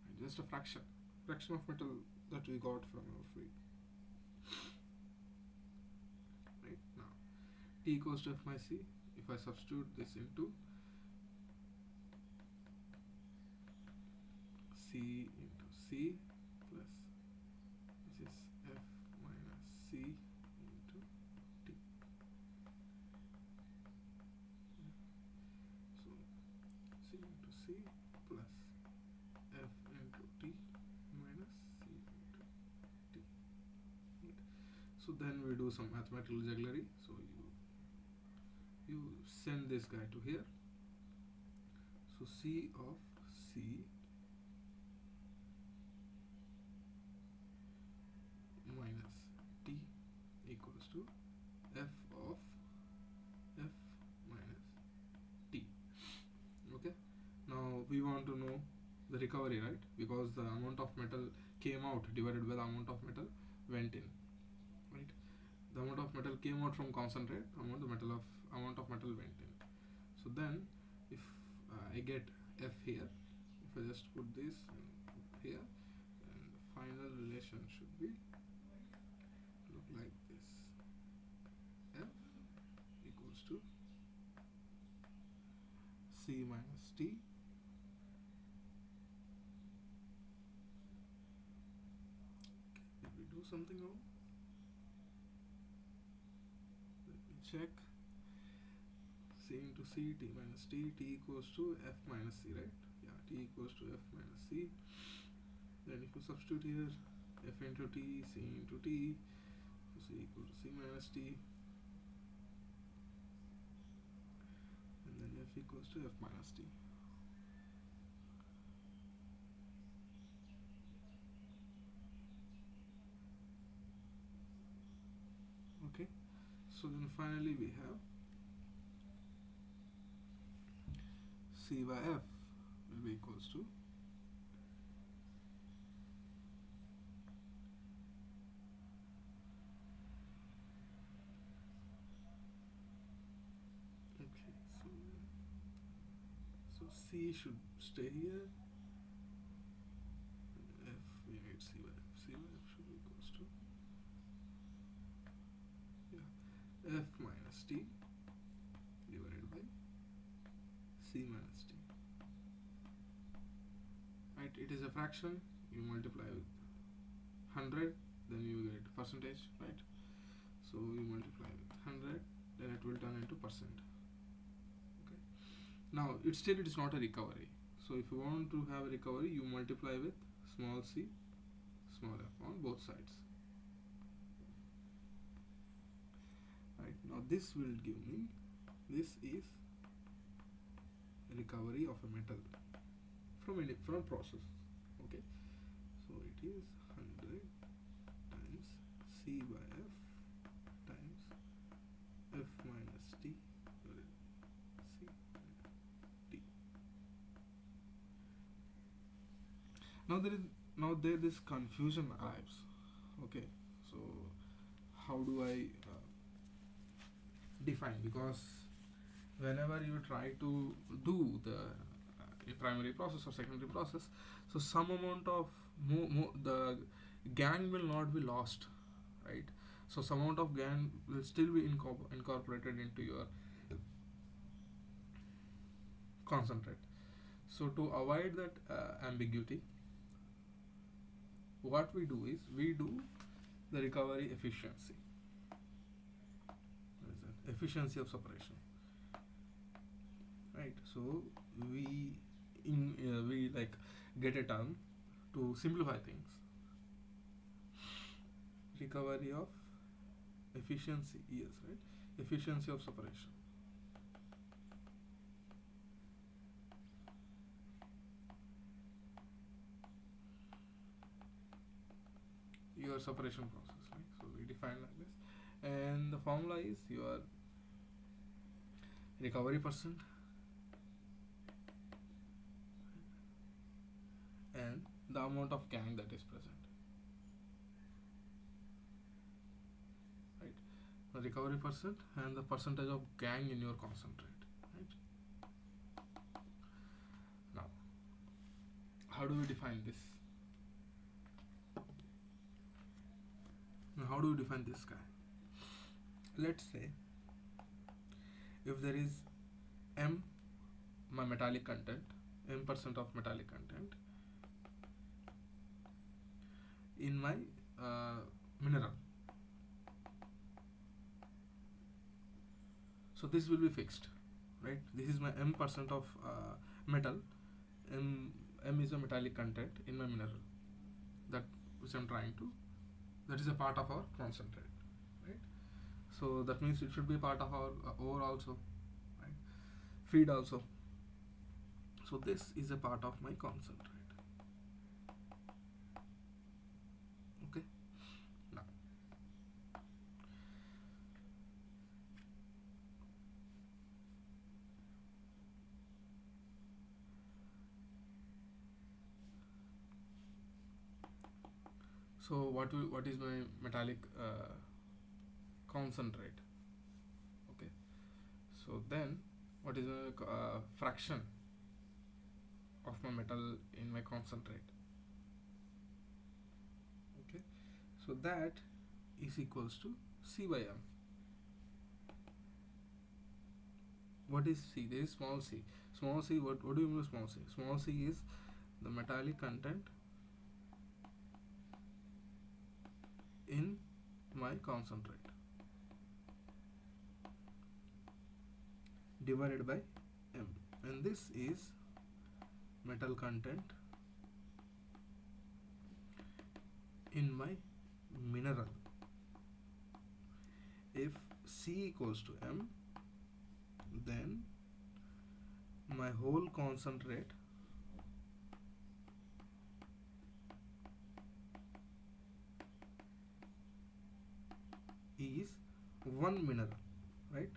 A: and just a fraction of metal that we got from our feed. Right, now T equals to F by C. If I substitute this into C into C plus this is F minus C into T. So C into C plus F into T minus C into T. Right. So then we do some mathematical jugglery. So you send this guy to here. So C of C minus T equals to F of F minus T. Okay. Now we want to know the recovery, right? Because the amount of metal came out divided by the amount of metal went in, right? The amount of metal came out from concentrate, amount of metal went in. So then if I get F here, if I just put this here, and the final relation should be look like this. F equals to C minus T did we do something wrong? Let me check. C into C, T minus T, T equals to F minus C, right? Yeah, T equals to F minus C. Then if you substitute here, F into T, C into T, so C equals to C minus T, and then F equals to F minus T. Okay, so then finally we have C by F will be equals to C should stay here. F, we need C by F. C by F should be equals to, yeah, F minus T divided by C minus T. Right, it is a fraction, you multiply with 100, then you get percentage, right? So you multiply with 100, then it will turn into percent. Okay. Now it is not a recovery. So if you want to have a recovery, you multiply with small c, small f on both sides. Right. Now this will give me, this is recovery of a metal from process. Okay. So it is 100 times C by F times F minus T divided C T. Now there this confusion arrives. Okay, so how do I define? Because whenever you try to do the primary process or secondary process, so some amount of the gang will not be lost, right? So some amount of gang will still be incorporated into your concentrate. So to avoid that ambiguity, what we do is we do the recovery efficiency. What is that? Efficiency of separation, right? So we like get a term to simplify things. Recovery of efficiency, yes, right? Efficiency of separation. Your separation process, right? So we define like this, and the formula is your recovery percent and the amount of gang that is present, right? The recovery percent and the percentage of gang in your concentrate, right? Now how do we define this? Now how do we define this guy? Let's say if there is M, my metallic content, M% of metallic content in my mineral, so this will be fixed, right? This is my M% of metal. M is a metallic content in my mineral, that which I'm trying to, that is a part of our concentrate, right? So that means it should be part of our ore also, right? Feed also. So this is a part of my concentrate. Okay. Now so what is my metallic concentrate? Okay. So then what is the fraction of my metal in my concentrate? Okay. So that is equals to C by M. What is C? There is small c. Small c, what do you mean by small c? Small c is the metallic content in my concentrate divided by M, and this is metal content in my mineral. If C equals to M, then my whole concentrate is one mineral, right?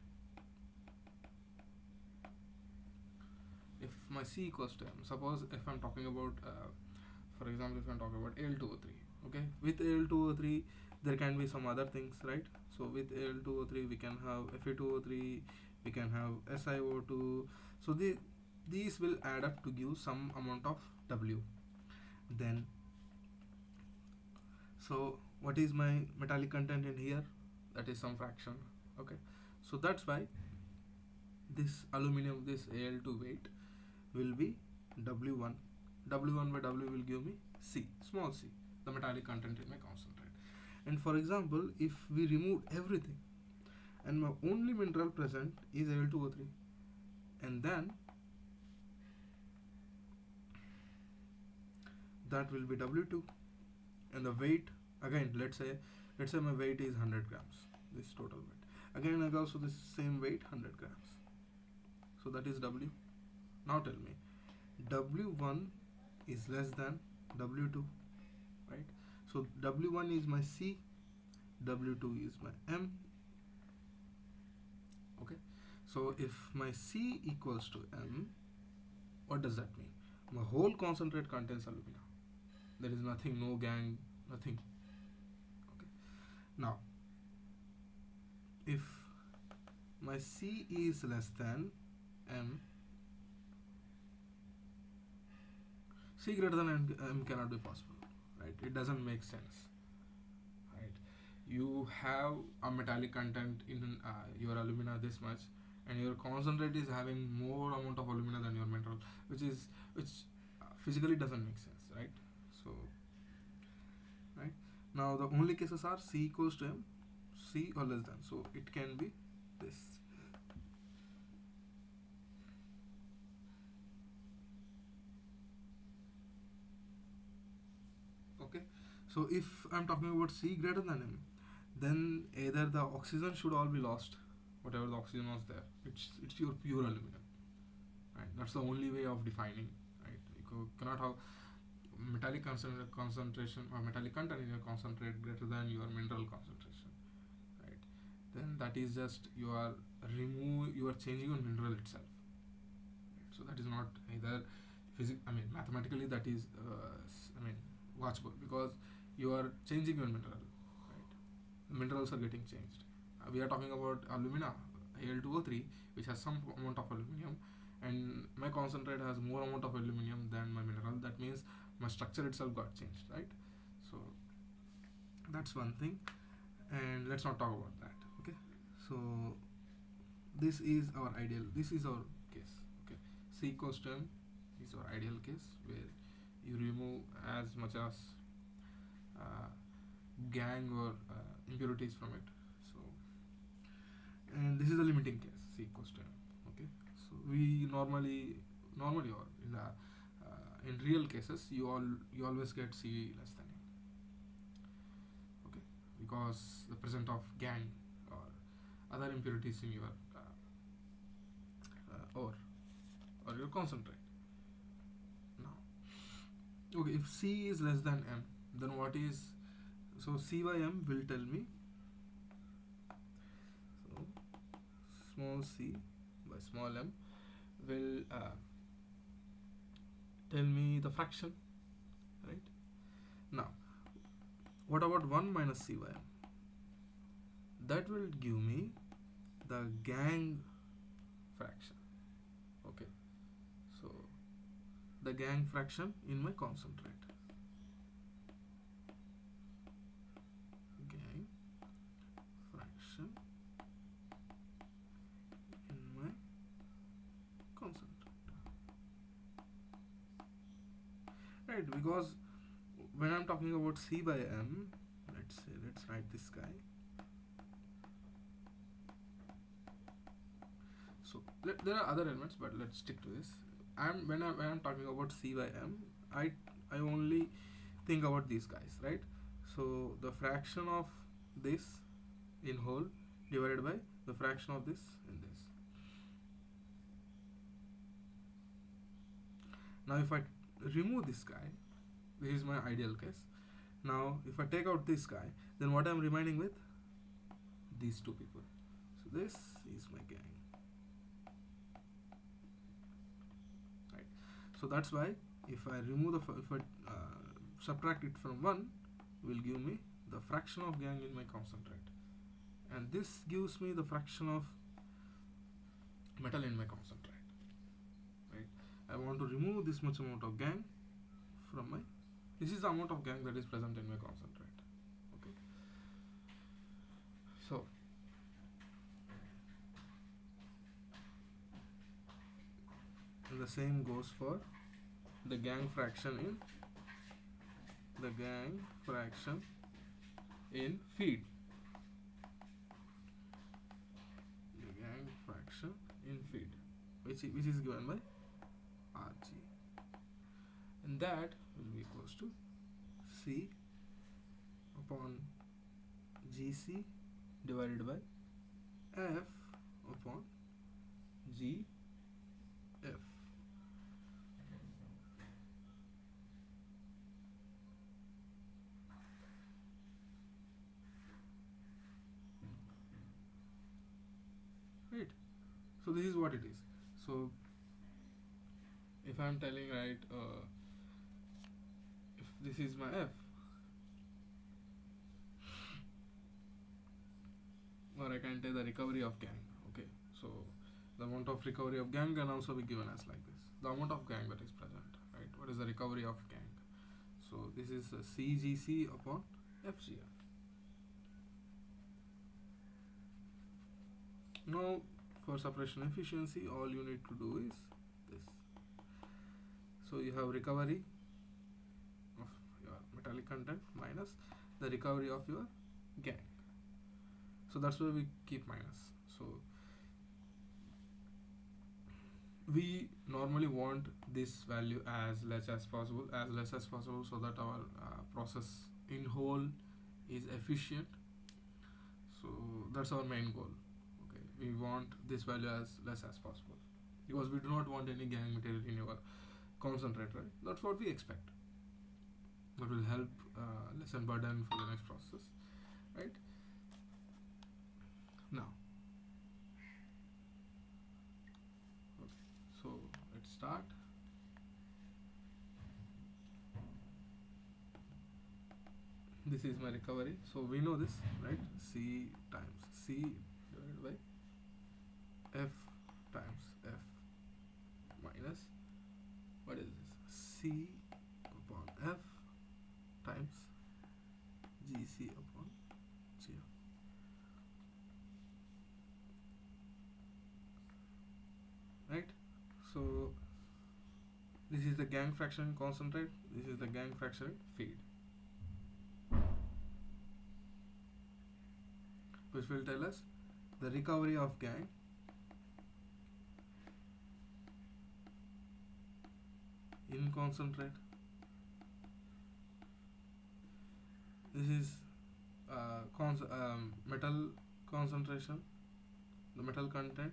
A: If my C equals to M, suppose if I'm talking about for example, if I'm talking about Al2O3, okay, with Al2O3 there can be some other things, right? So with Al2O3 we can have Fe2O3, we can have SiO2. So these will add up to give some amount of W. Then, so what is my metallic content in here? That is some fraction. Okay, so that's why this aluminum, this Al2 weight will be W1. W1 by W will give me C, small c, the metallic content in my concentrate. And for example, if we remove everything and my only mineral present is Al2O3, and then that will be W2, and the weight again, let's say my weight is 100 grams, this total weight. Again, I also this same weight 100 grams, so that is W. Now tell me, W1 is less than W2, right? So W1 is my C, W2 is my M. Okay, so if my C equals to M, what does that mean? My whole concentrate contains alumina. There is nothing, no gang, nothing. Okay, now if my C is less than M, C greater than M cannot be possible, right? It doesn't make sense, right? You have a metallic content in your alumina this much, and your concentrate is having more amount of alumina than your mineral, which physically doesn't make sense, right? So, right now the only cases are C equals to M, C or less than, so it can be this. Okay, so if I'm talking about C greater than M, then either the oxygen should all be lost, whatever the oxygen was there, it's your pure aluminum, right? That's the only way of defining, right? You cannot have metallic concentration or metallic content in your concentrate greater than your mineral concentration, right? Then that is just you are changing your mineral itself, right? So that is not either mathematically that is watchable, because you are changing your mineral, right? The minerals are getting changed. We are talking about alumina, Al2O3, which has some amount of aluminum, and my concentrate has more amount of aluminum than my mineral. That means my structure itself got changed, right? So that's one thing, and let's not talk about that. Okay, so this is our ideal, this is our case. Okay, C equals to M is our ideal case, where you remove as much as gang or impurities from it. So, and this is the limiting case, C equals to M. Okay, so we normally or in the in real cases you always get C less than M. Okay, because the presence of gang or other impurities in your ore or your concentrate. Now, okay, if C is less than M, then what is, so C by M will tell me, so small c by small m will tell me the fraction, right? Now, what about 1 minus C by M? That will give me the gang fraction. Okay, so the gang fraction in my concentrate. Gang fraction in my concentrate. Right, because when I'm talking about C by M, let's write this guy. So there are other elements, but let's stick to this. When I'm talking about C by M, I only think about these guys, right? So the fraction of this in whole divided by the fraction of this in this. Now if I remove this guy, this is my ideal case. Now if I take out this guy, then what I'm remaining with? These two people. So this is my gang. Right. So that's why if I remove if I subtract it from 1, will give me the fraction of gang in my concentrate, and this gives me the fraction of metal in my concentrate, right? I want to remove this much amount of gang from my, this is the amount of gang that is present in my concentrate. Okay, so and the same goes for the gang fraction in feed. The gang fraction in feed, which is given by Rg, and that will be equals to C upon Gc divided by F upon Gf. Right, so this is what it is. So if I'm telling, right, if this is my F, or I can take the recovery of gang. Okay, so the amount of recovery of gang can also be given as like this, the amount of gang that is present, right? What is the recovery of gang? So this is CGC upon FGF. Now for separation efficiency, all you need to do is this. So you have recovery of your metallic content minus the recovery of your gang. So that's why we keep minus. So we normally want this value as less as possible, so that our process in whole is efficient. So that's our main goal. Okay, we want this value as less as possible because we do not want any gang material in your concentrate, right? That's what we expect. That will help lessen burden for the next process, right? Now, okay, so let's start. This is my recovery. So we know this, right? C times C divided by F times F minus, what is this? C upon F times GC upon GF. Right? So this is the gang fraction in concentrate, this is the gang fraction in feed, which will tell us the recovery of gang in concentrate. This is metal concentration, the metal content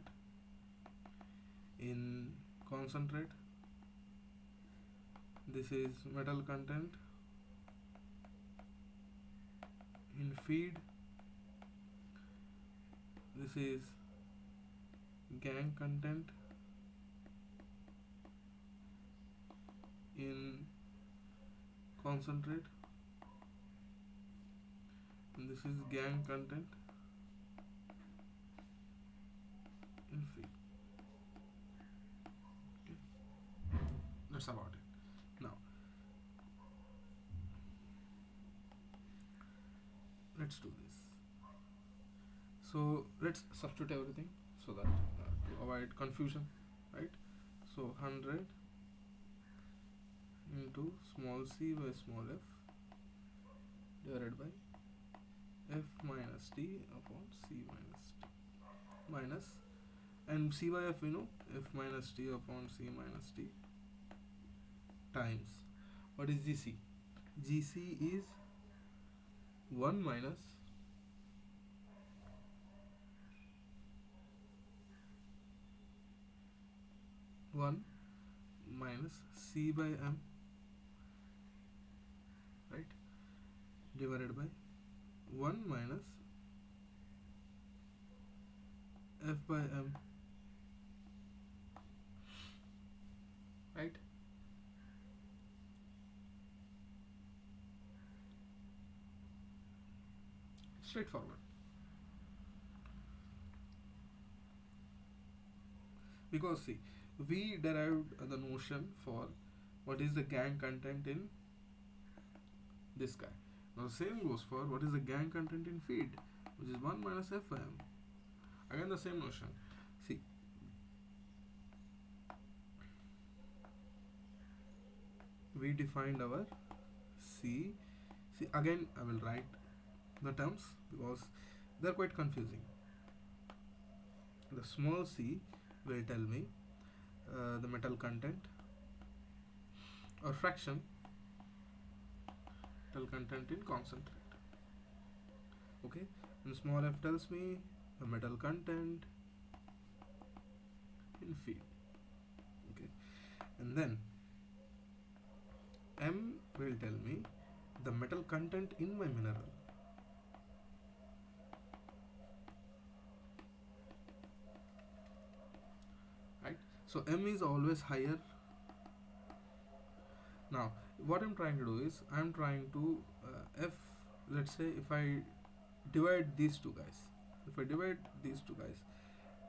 A: in concentrate. This is metal content in feed. This is gang content in concentrate, and this is gang content in feed. Okay, that's about it. Now let's do this. So let's substitute everything so that to avoid confusion, right? So 100 into small c by small f divided by f minus t upon c minus t minus, and c by f we know, f minus t upon c minus t times, what is gc? Gc is 1 minus c by m, right, divided by 1 minus f by m, right? Straightforward. Because see, we derived the notion for what is the gang content in this guy. Now the same goes for what is the gang content in feed, which is 1 minus Fm. Again the same notion. See, we defined our C. See, again I will write the terms because they are quite confusing. The small c will tell me the metal content or fraction, metal content in concentrate. Okay, and small f tells me the metal content in feed. Okay, and then m will tell me the metal content in my mineral. Right, so m is always higher. Now what I'm trying to do is I'm trying to f, let's say if I divide these two guys,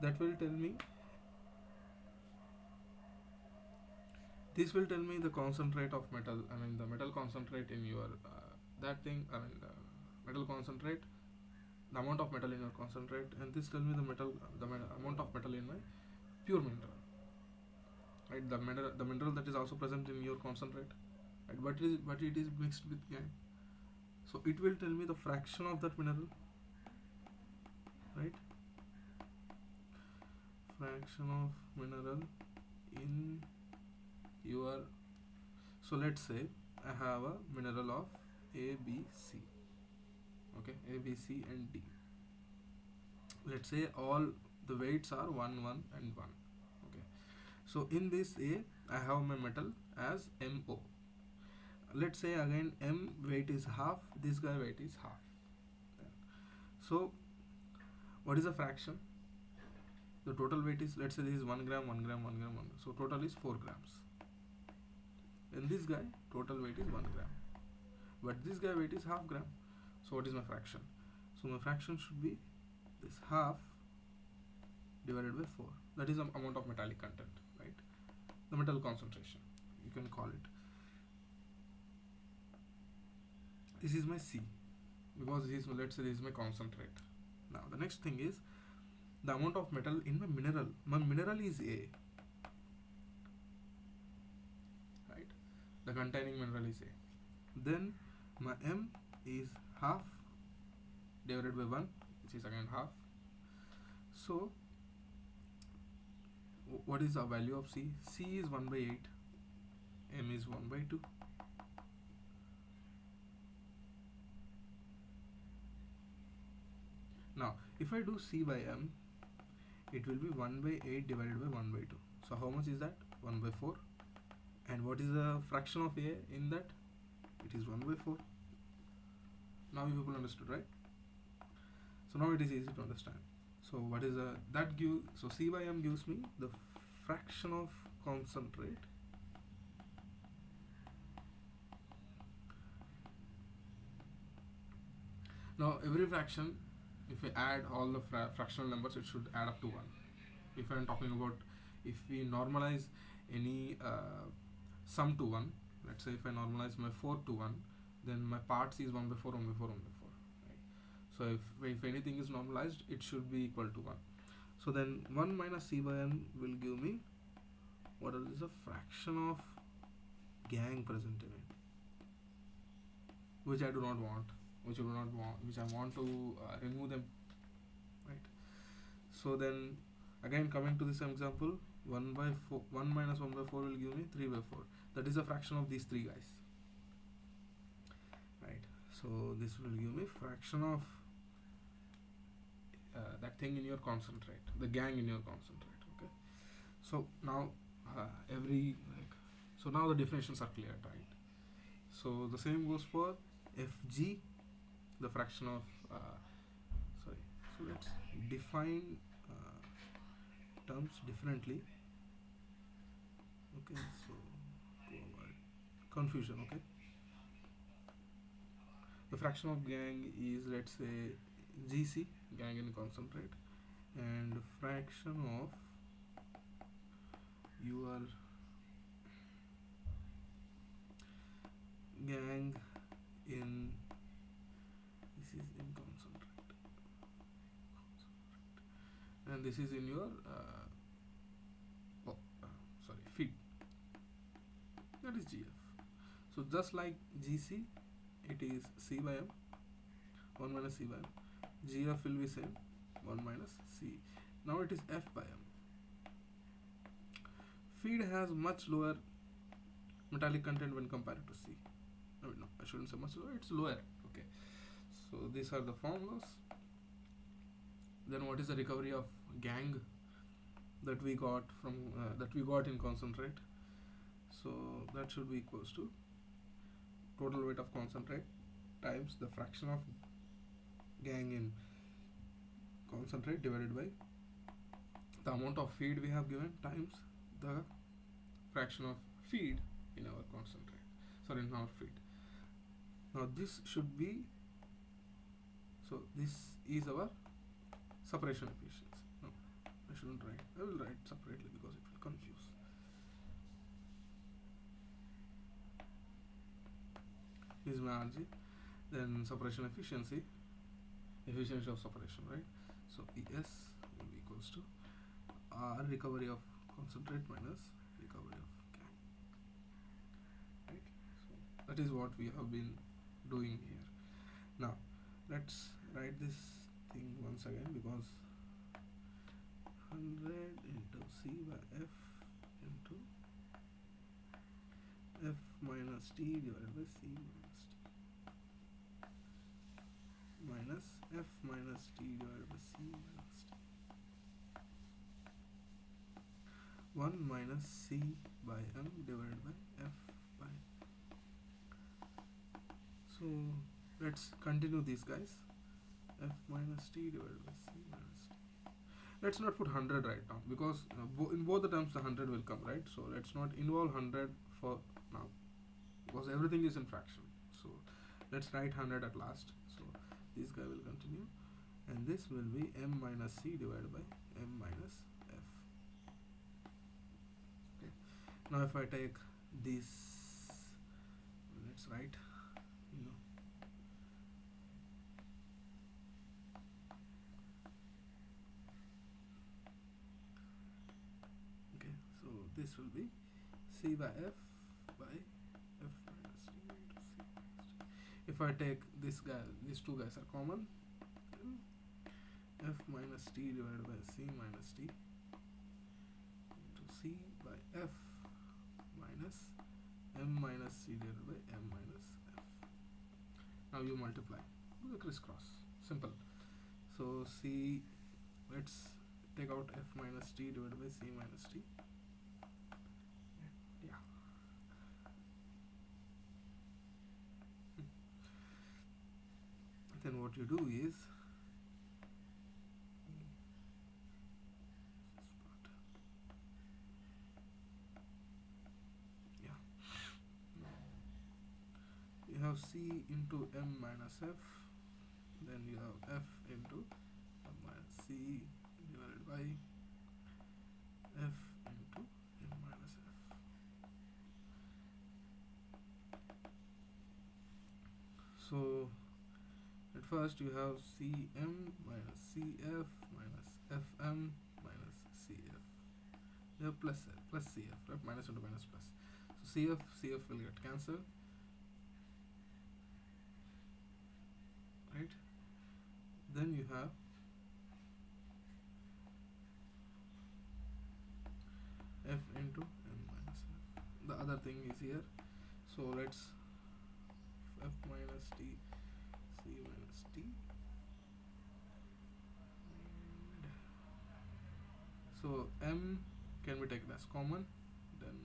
A: that will tell me, this will tell me the concentrate of metal, the metal concentrate in your that thing, the metal concentrate, the amount of metal in your concentrate, and this tells me the amount of metal in my pure mineral. Right, the mineral that is also present in your concentrate, right, but it is mixed with gang. So it will tell me the fraction of that mineral, right, fraction of mineral in your, so let's say I have a mineral of A, B, C. Okay, A, B, C and D. Let's say all the weights are 1, 1 and 1. Okay, so in this A I have my metal as MO. Let's say again M weight is half, this guy weight is half. So what is the fraction? The total weight is, let's say this is 1 gram, 1 gram, 1 gram, 1 gram. So total is 4 grams. And this guy total weight is 1 gram, but this guy weight is half gram. So what is my fraction? So my fraction should be this half divided by 4. That is the amount of metallic content, right? The metal concentration, you can call it. This is my C, because this is, let's say this is my concentrate. Now the next thing is the amount of metal in my mineral. My mineral is A, right? The containing mineral is A. Then my M is half divided by 1, which is again half. So what is the value of C? C is 1 by 8, M is 1 by 2. Now if I do C by M, it will be 1 by 8 divided by 1 by 2. So how much is that? 1 by 4. And what is the fraction of A in that? It is 1 by 4. Now you people understood, right? So now it is easy to understand. So what is that give? So C by M gives me the fraction of concentrate now every fraction, if we add all the fractional numbers, it should add up to 1. If I am talking about, if we normalize any sum to 1, let's say if I normalize my 4 to 1, then my parts is 1 by 4, 1 by 4, 1 by 4. Right? So if anything is normalized, it should be equal to 1. So then 1 minus C by M will give me what is the fraction of gang present in it, which I do not want, which I want to remove them, right? So then again coming to this example, 1 by 4, 1 minus 1 by 4 will give me 3 by 4. That is a fraction of these three guys, right? So this will give me fraction of that thing in your concentrate, the gang in your concentrate. Okay, so now so now the definitions are clear, right? So the same goes for Fg, the fraction of so let's define terms differently. Okay, so to avoid confusion, okay, the fraction of gang is, let's say, Gc, gang in concentrate, and fraction of your gang in, this is in concentrate, and this is in your sorry, feed, that is GF. So just like GC, it is C by M, 1 minus C by M. GF will be same, 1 minus C. Now it is F by M. Feed has much lower metallic content when compared to C. No, I shouldn't say much lower, it's lower. Okay. So these are the formulas. Then what is the recovery of gang that we got from in concentrate? So that should be equals to total weight of concentrate times the fraction of gang in concentrate divided by the amount of feed we have given times the fraction of feed in our concentrate, sorry, in our feed. Now this should be, so this is our separation efficiency. No, I shouldn't write, I will write separately because it will confuse. This is my RG. Then separation efficiency of separation, right? So ES will be equals to R recovery of concentrate minus recovery of gang, right? So that is what we have been doing here. Now let's write this thing once again, because 100 into C by F into F minus T divided by C minus T minus F minus T divided by C minus T, 1 minus C by M divided by F by. So let's continue these guys. F minus T divided by C minus T. Let's not put 100 right now, because in both the terms the 100 will come, right? So let's not involve 100 for now, because everything is in fraction. So let's write 100 at last. So this guy will continue, and this will be M minus C divided by M minus F. Okay. Now if I take this, let's write, okay, so this will be C by F by F minus T into C minus T. If I take this guy, these two guys are common, F minus T divided by C minus T into C by F minus M minus C divided by M minus F. Now you multiply, do the crisscross, simple. So C, let's take out F minus T divided by C minus T. Yeah. Then what you do is, you have C into M minus F, then you have F into M minus C divided by F into M minus F. So at first you have Cm minus Cf minus Fm minus Cf. You have plus Cf, right? Minus into minus plus. So Cf will get cancelled, right? Then you have F into M minus F. The other thing is here. So let's F minus T, C minus T. And so M can be taken as common, then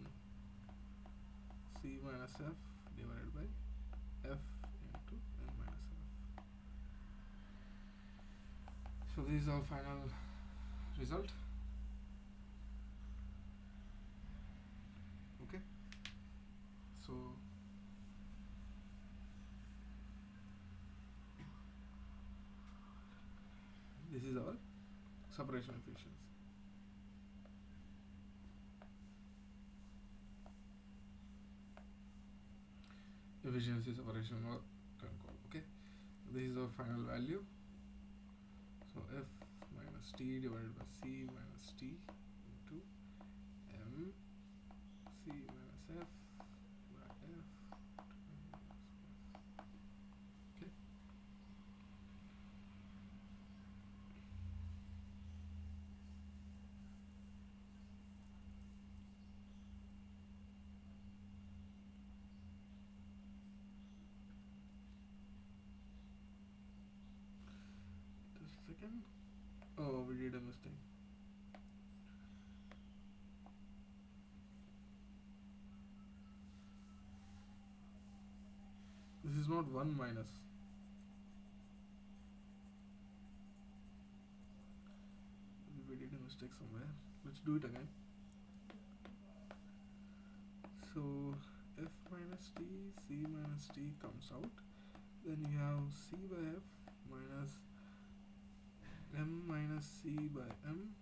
A: C minus F divided by F into M minus F. So this is our final result. Okay. So this is our separation efficiency. efficiency separation or control. Okay, this is our final value. So F minus T divided by C minus T into M C minus F by F. Okay. Just a second. Oh, we did a mistake. This is not 1 minus. We did a mistake somewhere. Let's do it again. So F minus T, C minus T comes out. Then you have C by F minus M minus C by M.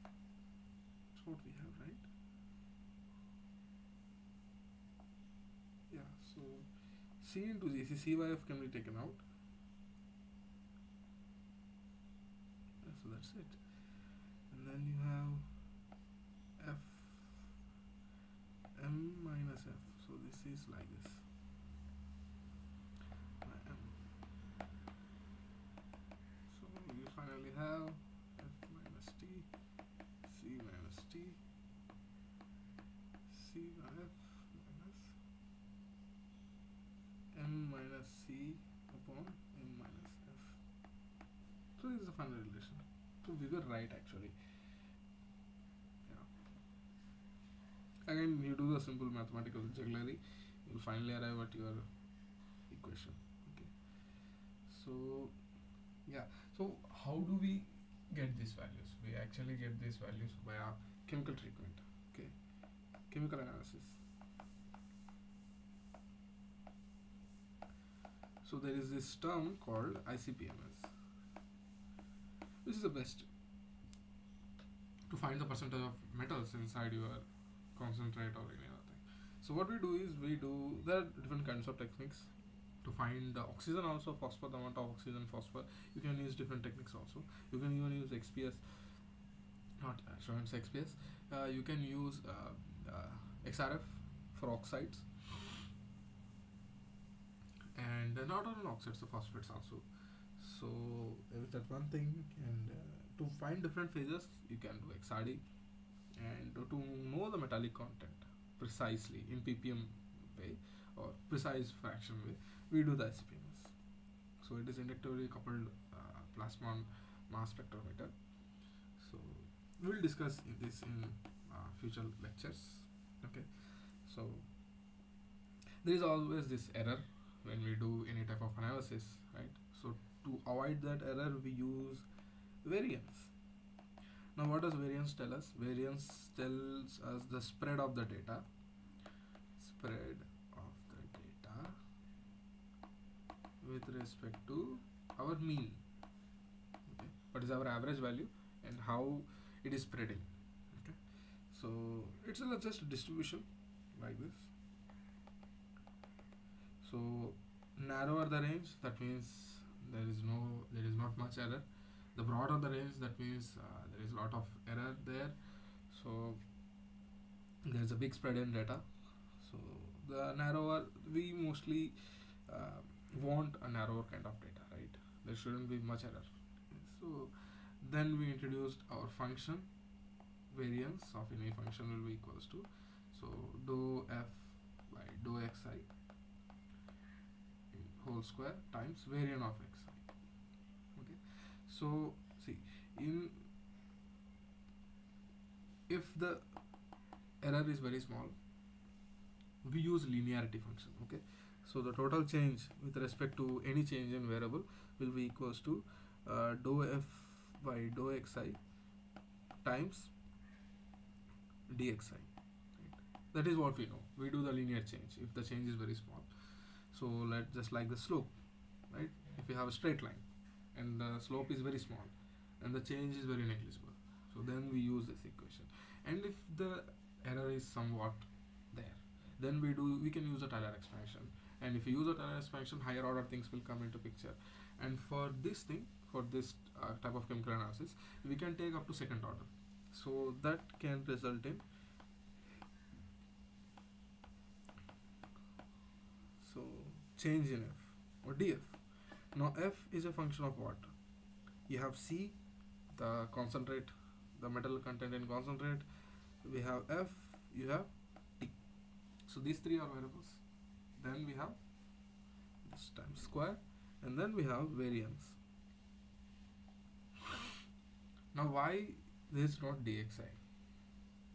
A: That's what we have, right? Yeah, so C into C by F can be taken out. Yeah, so that's it. And then you have F M minus F. So this is like this. M. So you finally have F minus T, C minus T, C by F minus M minus C upon M minus F. So this is the final relation. So we were right actually. Yeah. Again, you do the simple mathematical jugglery, you will finally arrive at your equation. Okay. So yeah. So how do we get these values? We actually get these values via chemical treatment. Okay. Chemical analysis. So there is this term called ICP-MS. This is the best to find the percentage of metals inside your concentrate or any other thing. So what we do is there are different kinds of techniques to find the oxygen also, phosphor, the amount of oxygen, phosphor. You can use different techniques also. You can even use XPS, not showing XPS. You can use XRF for oxides, and not only oxides, the phosphates also. So with that one thing, and to find different phases, you can do XRD, and to know the metallic content precisely in ppm way or precise fraction way, we do the ICP-MS. So it is inductively coupled plasma mass spectrometer. So we will discuss this in future lectures. Okay. So there is always this error when we do any type of analysis, right? So to avoid that error, we use variance. Now what does variance tell us? Variance tells us the spread of the data. Spread of the data with respect to our mean. Okay. What is our average value and how it is spreading. Okay. So it's just a distribution like this. So narrower the range, that means there is not much error. The broader the range, that means there is a lot of error there. So there is a big spread in data. So the narrower, we mostly want a narrower kind of data, right? There shouldn't be much error. So then we introduced our function. Variance of any function will be equals to, so dou f by dou xi whole square times variance of xi. Okay. So see, if the error is very small, we use linearity function. Okay. So the total change with respect to any change in variable will be equals to dou f by dou xi times dxi. Right? That is what we know. We do the linear change if the change is very small. So let just like the slope, right? If you have a straight line and the slope is very small and the change is very negligible, so then we use this equation. And if the error is somewhat there, then we can use the Taylor expansion And if you use a ternary expansion, higher order things will come into picture. And for this thing, for this type of chemical analysis, we can take up to second order. So that can result in, so change in F or dF. Now F is a function of what? You have C, the concentrate, the metal content in concentrate. We have F, you have T. So these three are variables. Then we have this times square, and then we have variance. Now why this is not dxi?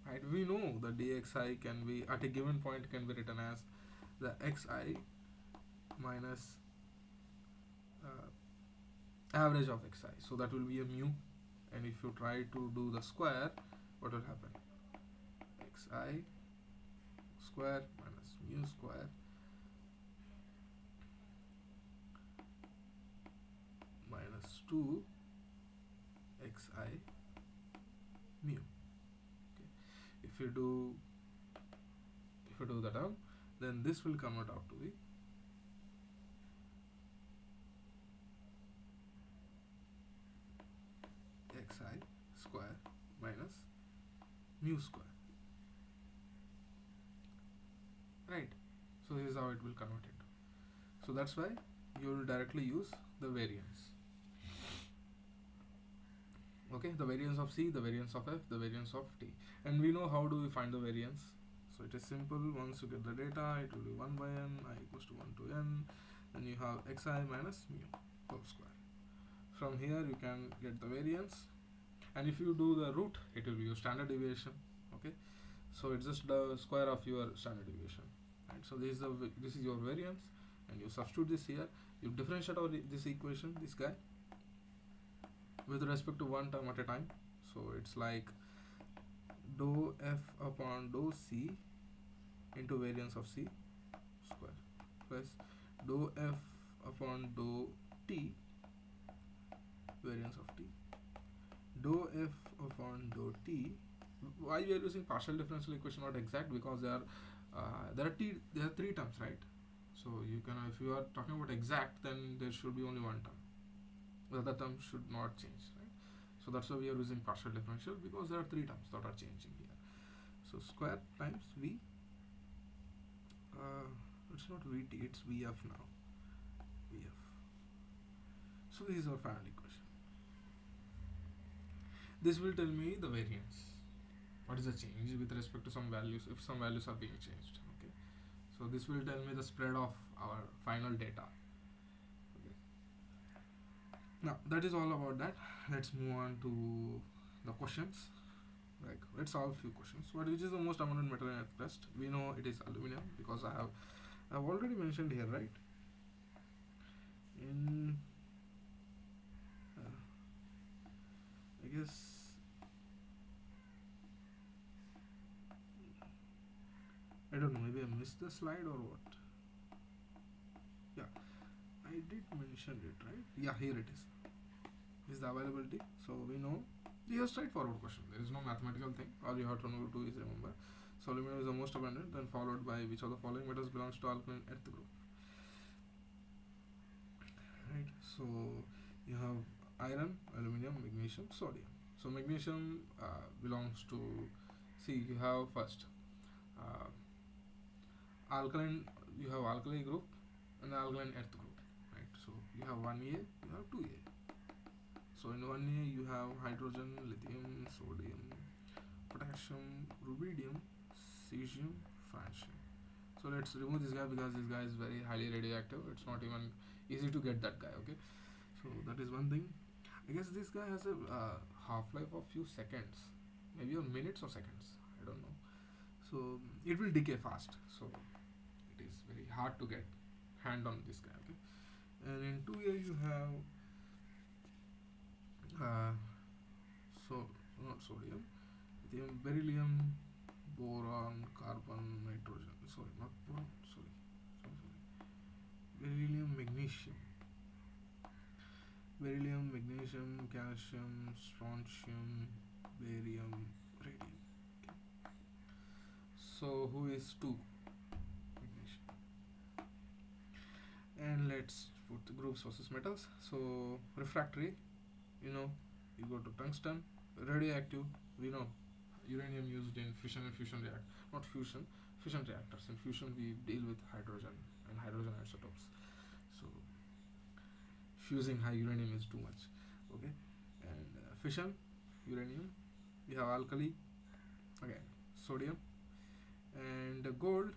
A: Right? We know the dxi can be at a given point can be written as the xi minus average of xi. So that will be a mu. And if you try to do the square, what will happen? Xi square minus mu square minus 2 xi mu. Okay. If you do the term, then this will convert out to be xi square minus mu square. Right? So this is how it will convert it. So that's why you will directly use the variance. Okay, the variance of C, the variance of F, the variance of T. And we know how do we find the variance. So it is simple. Once you get the data, it will be 1 by n, I equals to 1 to n. Then you have xi minus mu whole square. From here you can get the variance. And if you do the root, it will be your standard deviation. Okay, so it's just the square of your standard deviation. Right? So this is your variance, and you substitute this here. You differentiate this equation, this guy, with respect to one term at a time. So it's like dou f upon dou c into variance of c square plus dou f upon dou t variance of t, dou f upon dou t. Why we are using partial differential equation, not exact, because there are three terms, right? So you can, if you are talking about exact, then there should be only one term. The other term should not change, right? So that's why we are using partial differential, because there are three terms that are changing here. So square times v, it's not vt, it's vf now, vf. So this is our final equation. This will tell me the variance. What is the change with respect to some values, if some values are being changed. Okay, so this will tell me the spread of our final data. Okay, now that is all about that. Let's move on to the questions. Like, let's solve few questions. Which is the most abundant metal in earth crust? We know it is aluminum, because I've already mentioned here, right? In I guess I don't know, maybe I missed the slide or what. Yeah, I did mention it, right? Yeah, here it is. This is the availability. So we know this is a straightforward question. There is no mathematical thing. All you have to know do is remember. So aluminum is the most abundant, then followed by which of the following metals belongs to alkaline earth group. Right. So you have iron, aluminum, magnesium, sodium. So magnesium belongs to, see, you have first alkaline, you have alkali group and the alkaline earth group, right? So you have 1A, you have 2A. So in 1A you have hydrogen, lithium, sodium, potassium, rubidium, cesium, francium. So let's remove this guy, because this guy is very highly radioactive. It's not even easy to get that guy. Okay, so that is one thing. I guess this guy has a half-life of few seconds, maybe or minutes or seconds, I don't know. So it will decay fast, so it is very hard to get hand on this guy. Okay, and in 2A you have so not sodium, lithium, beryllium, boron, carbon, nitrogen. Sorry, not boron. Sorry. Beryllium, magnesium, calcium, strontium, barium, radium. Okay. So who is 2? Magnesium. let's put the groups versus metals. So refractory, you know, you go to tungsten. Radioactive, we know uranium used in fission and fusion react, not fusion, fission reactors. In fusion we deal with hydrogen and hydrogen isotopes. So fusing high uranium is too much. Okay, and fission uranium, we have alkali, again sodium, and gold,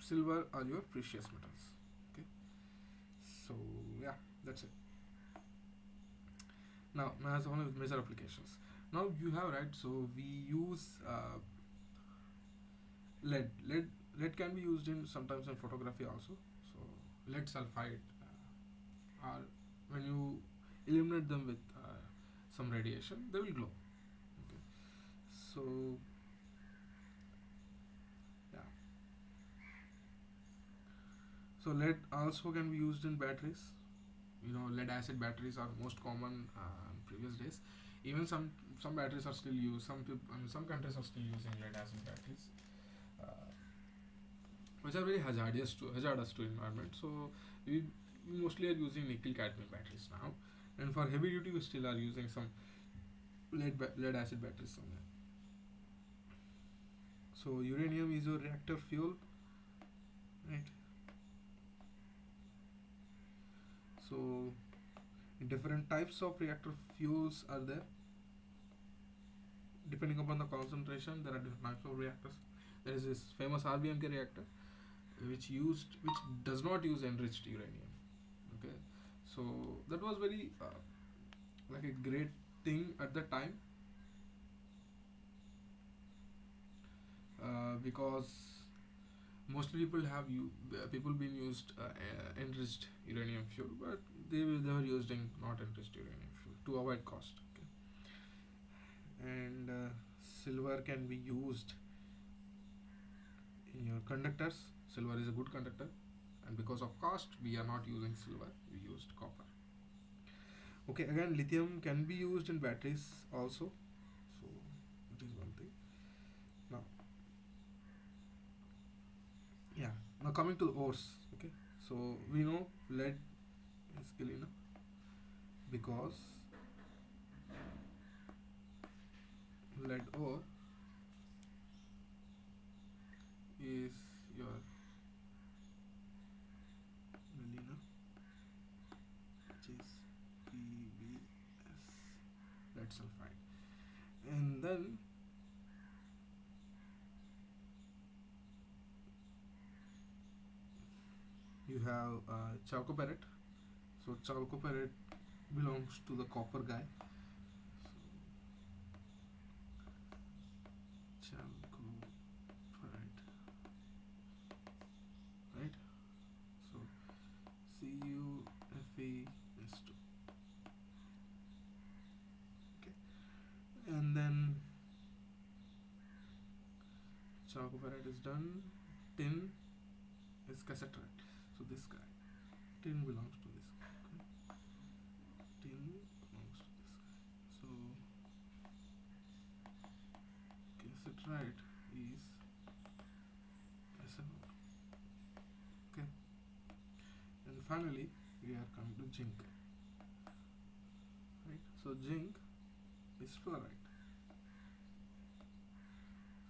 A: silver are your precious metals. Okay, so yeah, that's it. Now as one of the major applications. Now you have, right. So we use lead. Lead can be used in sometimes in photography also. So lead sulfide, are when you illuminate them with some radiation, they will glow. Okay, so yeah, so lead also can be used in batteries. You know, lead acid batteries are most common in previous days. Even some batteries are still used. Some people, I mean, some countries are still using lead acid batteries, uh, which are very hazardous to environment. So we mostly are using nickel cadmium batteries now, and for heavy duty we still are using some lead acid batteries somewhere. So uranium is your reactor fuel, right? So different types of reactor fuels are there. Depending upon the concentration, there are different types of reactors. There is this famous RBMK reactor, which does not use enriched uranium. Okay, so that was very like a great thing at the time, because most people have people been used enriched uranium fuel, but they were using not enriched uranium fuel to avoid cost. Okay, and silver can be used in your conductors. Silver is a good conductor, and because of cost, we are not using silver. We used copper. Okay, again, lithium can be used in batteries also. So it is one thing. Now, yeah. Now coming to the ores. Okay, so we know lead is galena because lead ore is your galena, which is PbS, lead sulfide, and then you have chalcopyrite. So chalcopyrite belongs to the copper guy. So chalcopyrite, right? So CuFeS2. Okay, and then chalcopyrite is done. Tin is cassiterite. So this guy, tin belongs to this guy. Okay? Tin belongs to this guy. So cassiterite is SN. Okay, and finally we are coming to zinc. Right. So zinc is fluoride.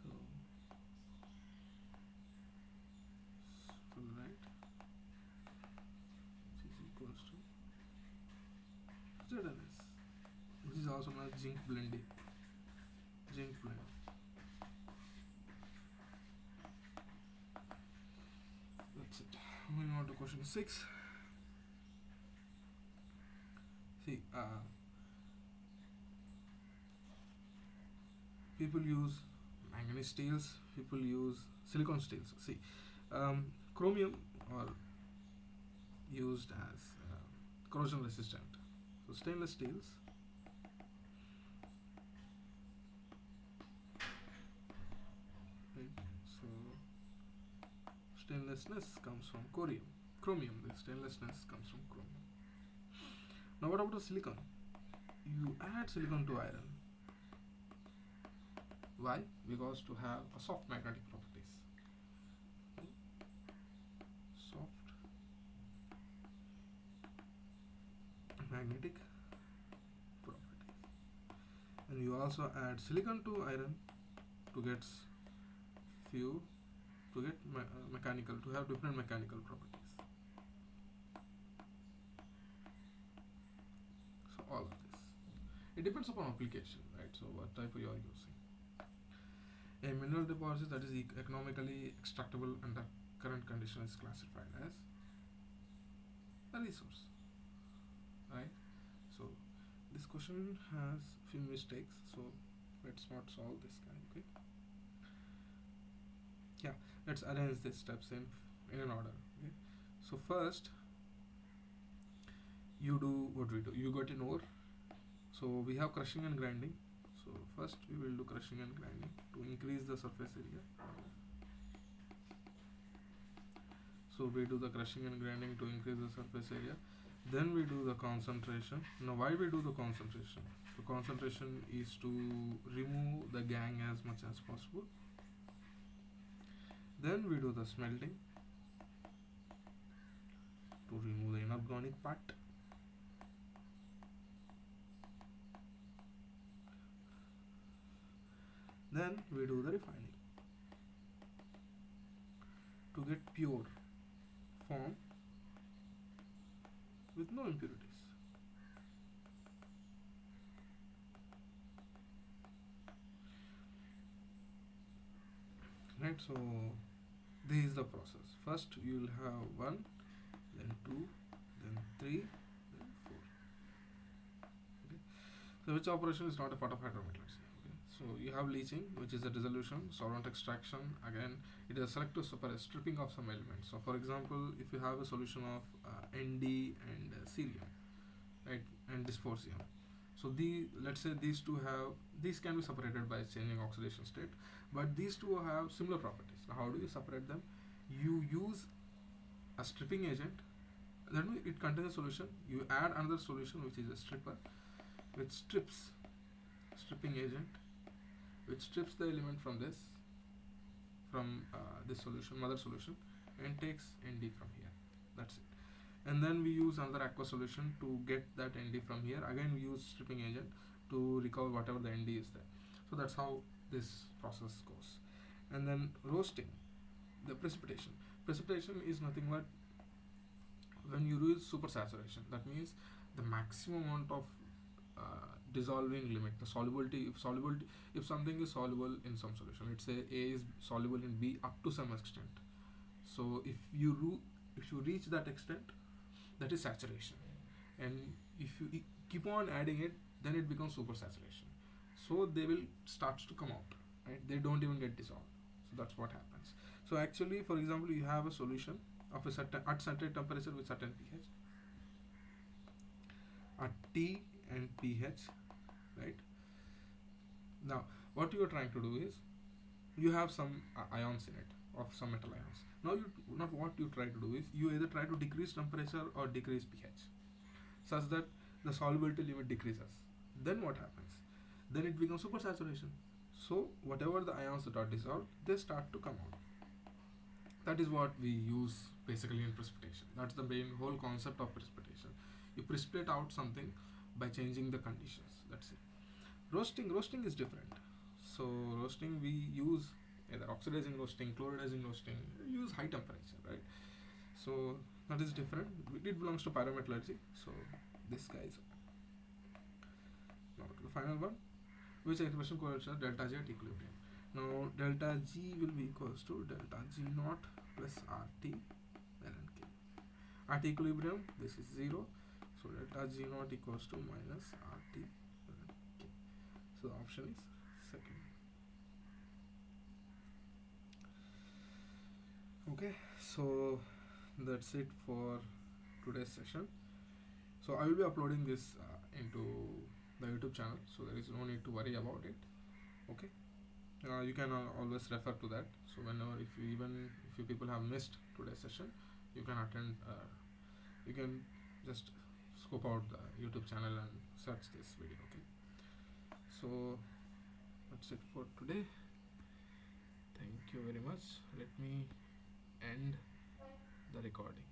A: So fluoride, which is equals to ZnS, which is also known as zinc blende. Zinc blend. That's it. Moving on to question 6. See, people use manganese steels. People use silicon steels. See, chromium are used as corrosion resistant. So stainless steels. Right. So stainlessness comes from chromium. The stainlessness comes from chromium. Now what about the silicon? You add silicon to iron. Why? Because to have a soft magnetic properties. Soft magnetic properties. And you also add silicon to iron to get few to get mechanical, to have different mechanical properties. So all of this, it depends upon application, right? So what type you are using. A mineral deposit that is economically extractable under current condition is classified as a resource, right? So this question has few mistakes, so let's not solve this guy. Okay, yeah, let's arrange these steps in an order. Okay, so first you do what we do. You got an ore, so we have crushing and grinding. So first we will do crushing and grinding to increase the surface area. So we do the crushing and grinding to increase the surface area. Then we do the concentration. Now why we do the concentration? The concentration is to remove the gangue as much as possible. Then we do the smelting to remove the inorganic part. Then we do the refining to get pure form with no impurities. Right, so this is the process. First you will have 1, then 2, then 3, then 4. Okay. So which operation is not a part of hydrometallurgy? Okay. So you have leaching, which is a dissolution, solvent extraction. Again, it is a selective stripping of some elements. So for example, if you have a solution of Nd and cerium, right, and dysprosium. So let's say these can be separated by changing oxidation state, but these two have similar properties. Now how do you separate them? You use a stripping agent, then it contains a solution. You add another solution, which is a stripper, which stripping agent, which strips the element from this solution, mother solution, and takes Nd from here. That's it. And then we use another aqueous solution to get that Nd from here. Again we use stripping agent to recover whatever the Nd is there. So that's how this process goes. And then roasting, the precipitation. Precipitation is nothing but when you use supersaturation. That means the maximum amount of dissolving limit, the solubility. If something is soluble in some solution, let's say A is soluble in B up to some extent. So if you reach that extent, that is saturation. And if you keep on adding it, then it becomes supersaturation. So they will start to come out, right? They don't even get dissolved. So that's what happens. So actually, for example, you have a solution of a certain temperature with certain pH, at T and pH, right? Now what you are trying to do is you have some ions in it, of some metal ions. Now what you try to do is you either try to decrease temperature or decrease pH such that the solubility limit decreases. Then what happens? Then it becomes supersaturation. So whatever the ions that are dissolved, they start to come out. That is what we use basically in precipitation. That's the main whole concept of precipitation. You precipitate out something by changing the conditions. That's it. Roasting is different. So roasting, we use either oxidizing roasting, chloridizing roasting, use high temperature, right? So that is different. It belongs to pyrometallurgy. So this guy is now the final one, which expression correlates delta G at equilibrium. Now delta G will be equals to delta G naught plus RT ln K. At equilibrium, this is 0. So delta G naught equals to minus RT ln K. So the option is second. Okay, so that's it for today's session. So I will be uploading this into the YouTube channel, so there is no need to worry about it. Okay, you can always refer to that. So whenever, if you people have missed today's session, you can attend. You can just scope out the YouTube channel and search this video. Okay, so that's it for today. Thank you very much. Let me end the recording.